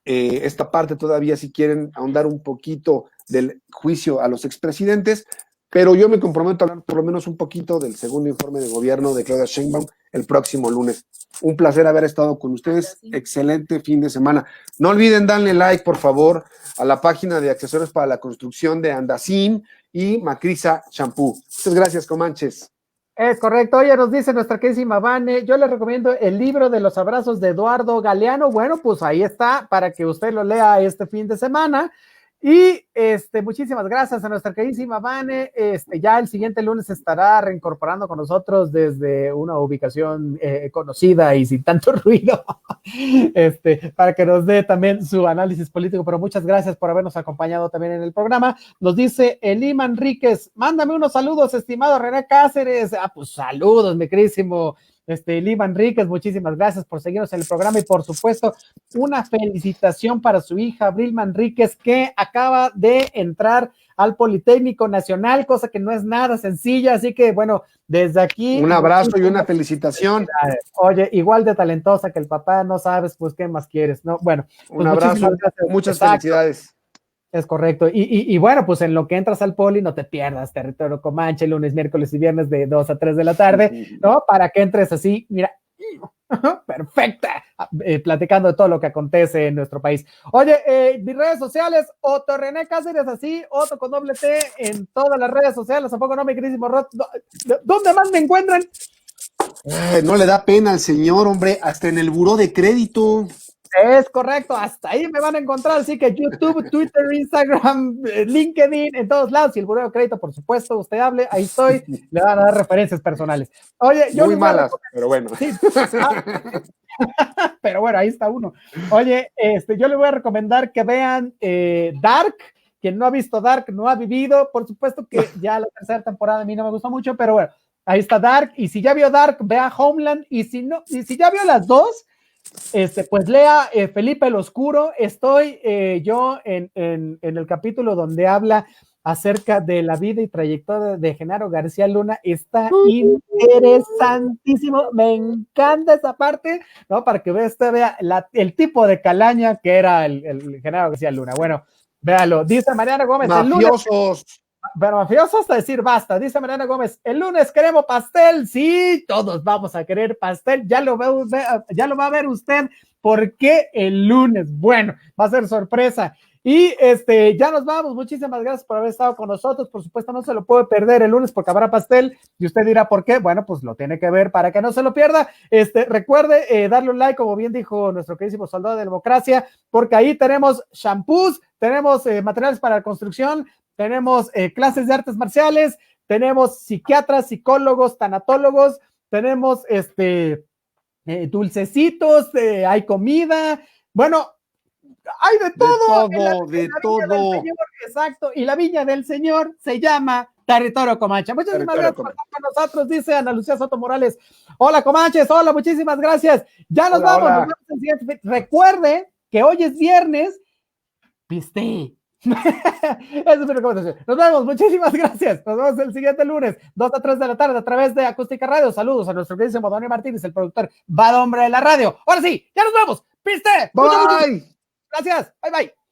esta parte todavía si quieren ahondar un poquito del juicio a los expresidentes, pero yo me comprometo a hablar por lo menos un poquito del segundo informe de gobierno de Claudia Sheinbaum el próximo lunes. Un placer haber estado con ustedes, excelente fin de semana. No olviden darle like, por favor, a la página de accesorios para la construcción de Andacín y Macrisa Shampoo. Muchas gracias, Comanches. Es correcto. Oye, nos dice nuestra queridísima Vane, yo le recomiendo el libro de los abrazos de Eduardo Galeano. Bueno, pues ahí está para que usted lo lea este fin de semana. Y muchísimas gracias a nuestra queridísima Vane. Ya el siguiente lunes estará reincorporando con nosotros desde una ubicación conocida y sin tanto ruido, para que nos dé también su análisis político. Pero muchas gracias por habernos acompañado también en el programa. Nos dice Elima Enríquez, mándame unos saludos, estimado René Cáceres. Pues saludos, mi queridísimo Lima Enríquez, muchísimas gracias por seguirnos en el programa y por supuesto una felicitación para su hija Brilma Enríquez, que acaba de entrar al Politécnico Nacional, cosa que no es nada sencilla, así que bueno, desde aquí un abrazo y una felicitación. Oye, igual de talentosa que el papá, no sabes pues qué más quieres, ¿no? Bueno, pues un abrazo, muchas felicidades. Es correcto. Y bueno, pues en lo que entras al Poli, no te pierdas Territorio Comanche, lunes, miércoles y viernes de 2 a 3 de la tarde, ¿no? Para que entres así, mira, perfecta, platicando de todo lo que acontece en nuestro país. Oye, mis redes sociales, Otto René Cáceres, así, Otto con doble T en todas las redes sociales, ¿a poco no, mi queridísimo Rod? ¿Dónde más me encuentran? No le da pena al señor, hombre, hasta en el buró de crédito. Es correcto, hasta ahí me van a encontrar, así que YouTube, Twitter, Instagram, LinkedIn, en todos lados, y el buró de crédito, por supuesto, usted hable, ahí estoy, le van a dar referencias personales. Oye, yo muy malas, pero bueno. Sí. Pero bueno, ahí está uno. Oye, yo le voy a recomendar que vean Dark. Quien no ha visto Dark no ha vivido. Por supuesto que ya la tercera temporada a mí no me gustó mucho, pero bueno, ahí está Dark. Y si ya vio Dark, vea Homeland. Y si no, y si ya vio las dos, pues lea Felipe el Oscuro. Estoy yo en el capítulo donde habla acerca de la vida y trayectoria de Genaro García Luna. Está interesantísimo, me encanta esa parte, ¿no? Para que usted vea el tipo de calaña que era el Genaro García Luna. Bueno, véalo. Dice Mariana Gómez, mafiosos. El lunes, pero mafiosos hasta decir basta. Dice Mariana Gómez, el lunes queremos pastel. Sí, todos vamos a querer pastel. Ya lo va a ver usted. ¿Por qué el lunes? Bueno, va a ser sorpresa. Y ya nos vamos. Muchísimas gracias por haber estado con nosotros. Por supuesto, no se lo puede perder el lunes porque habrá pastel. Y usted dirá por qué. Bueno, pues lo tiene que ver para que no se lo pierda. Recuerde darle un like, como bien dijo nuestro queridísimo soldado de democracia, porque ahí tenemos shampoos, tenemos materiales para la construcción, tenemos clases de artes marciales, tenemos psiquiatras, psicólogos, tanatólogos, tenemos dulcecitos, hay comida. Bueno, hay de todo. De todo. Exacto. Y la viña del Señor se llama Territorio Comanche. Muchísimas Territorio gracias por Comanche. estar con nosotros, dice Ana Lucía Soto Morales. Hola, Comanches, hola, muchísimas gracias. Ya nos Hola, vamos, hola. nos vemos en el siguiente. Recuerde que hoy es viernes, piste. Esa es mi recomendación. Nos vemos, muchísimas gracias. Nos vemos el siguiente lunes, 2 a 3 de la tarde, a través de Acústica Radio. Saludos a nuestro queridísimo Donny Martínez, el productor va hombre de la radio. Ahora sí, ya nos vemos. ¡Piste! Bye. Gracias. Bye, bye.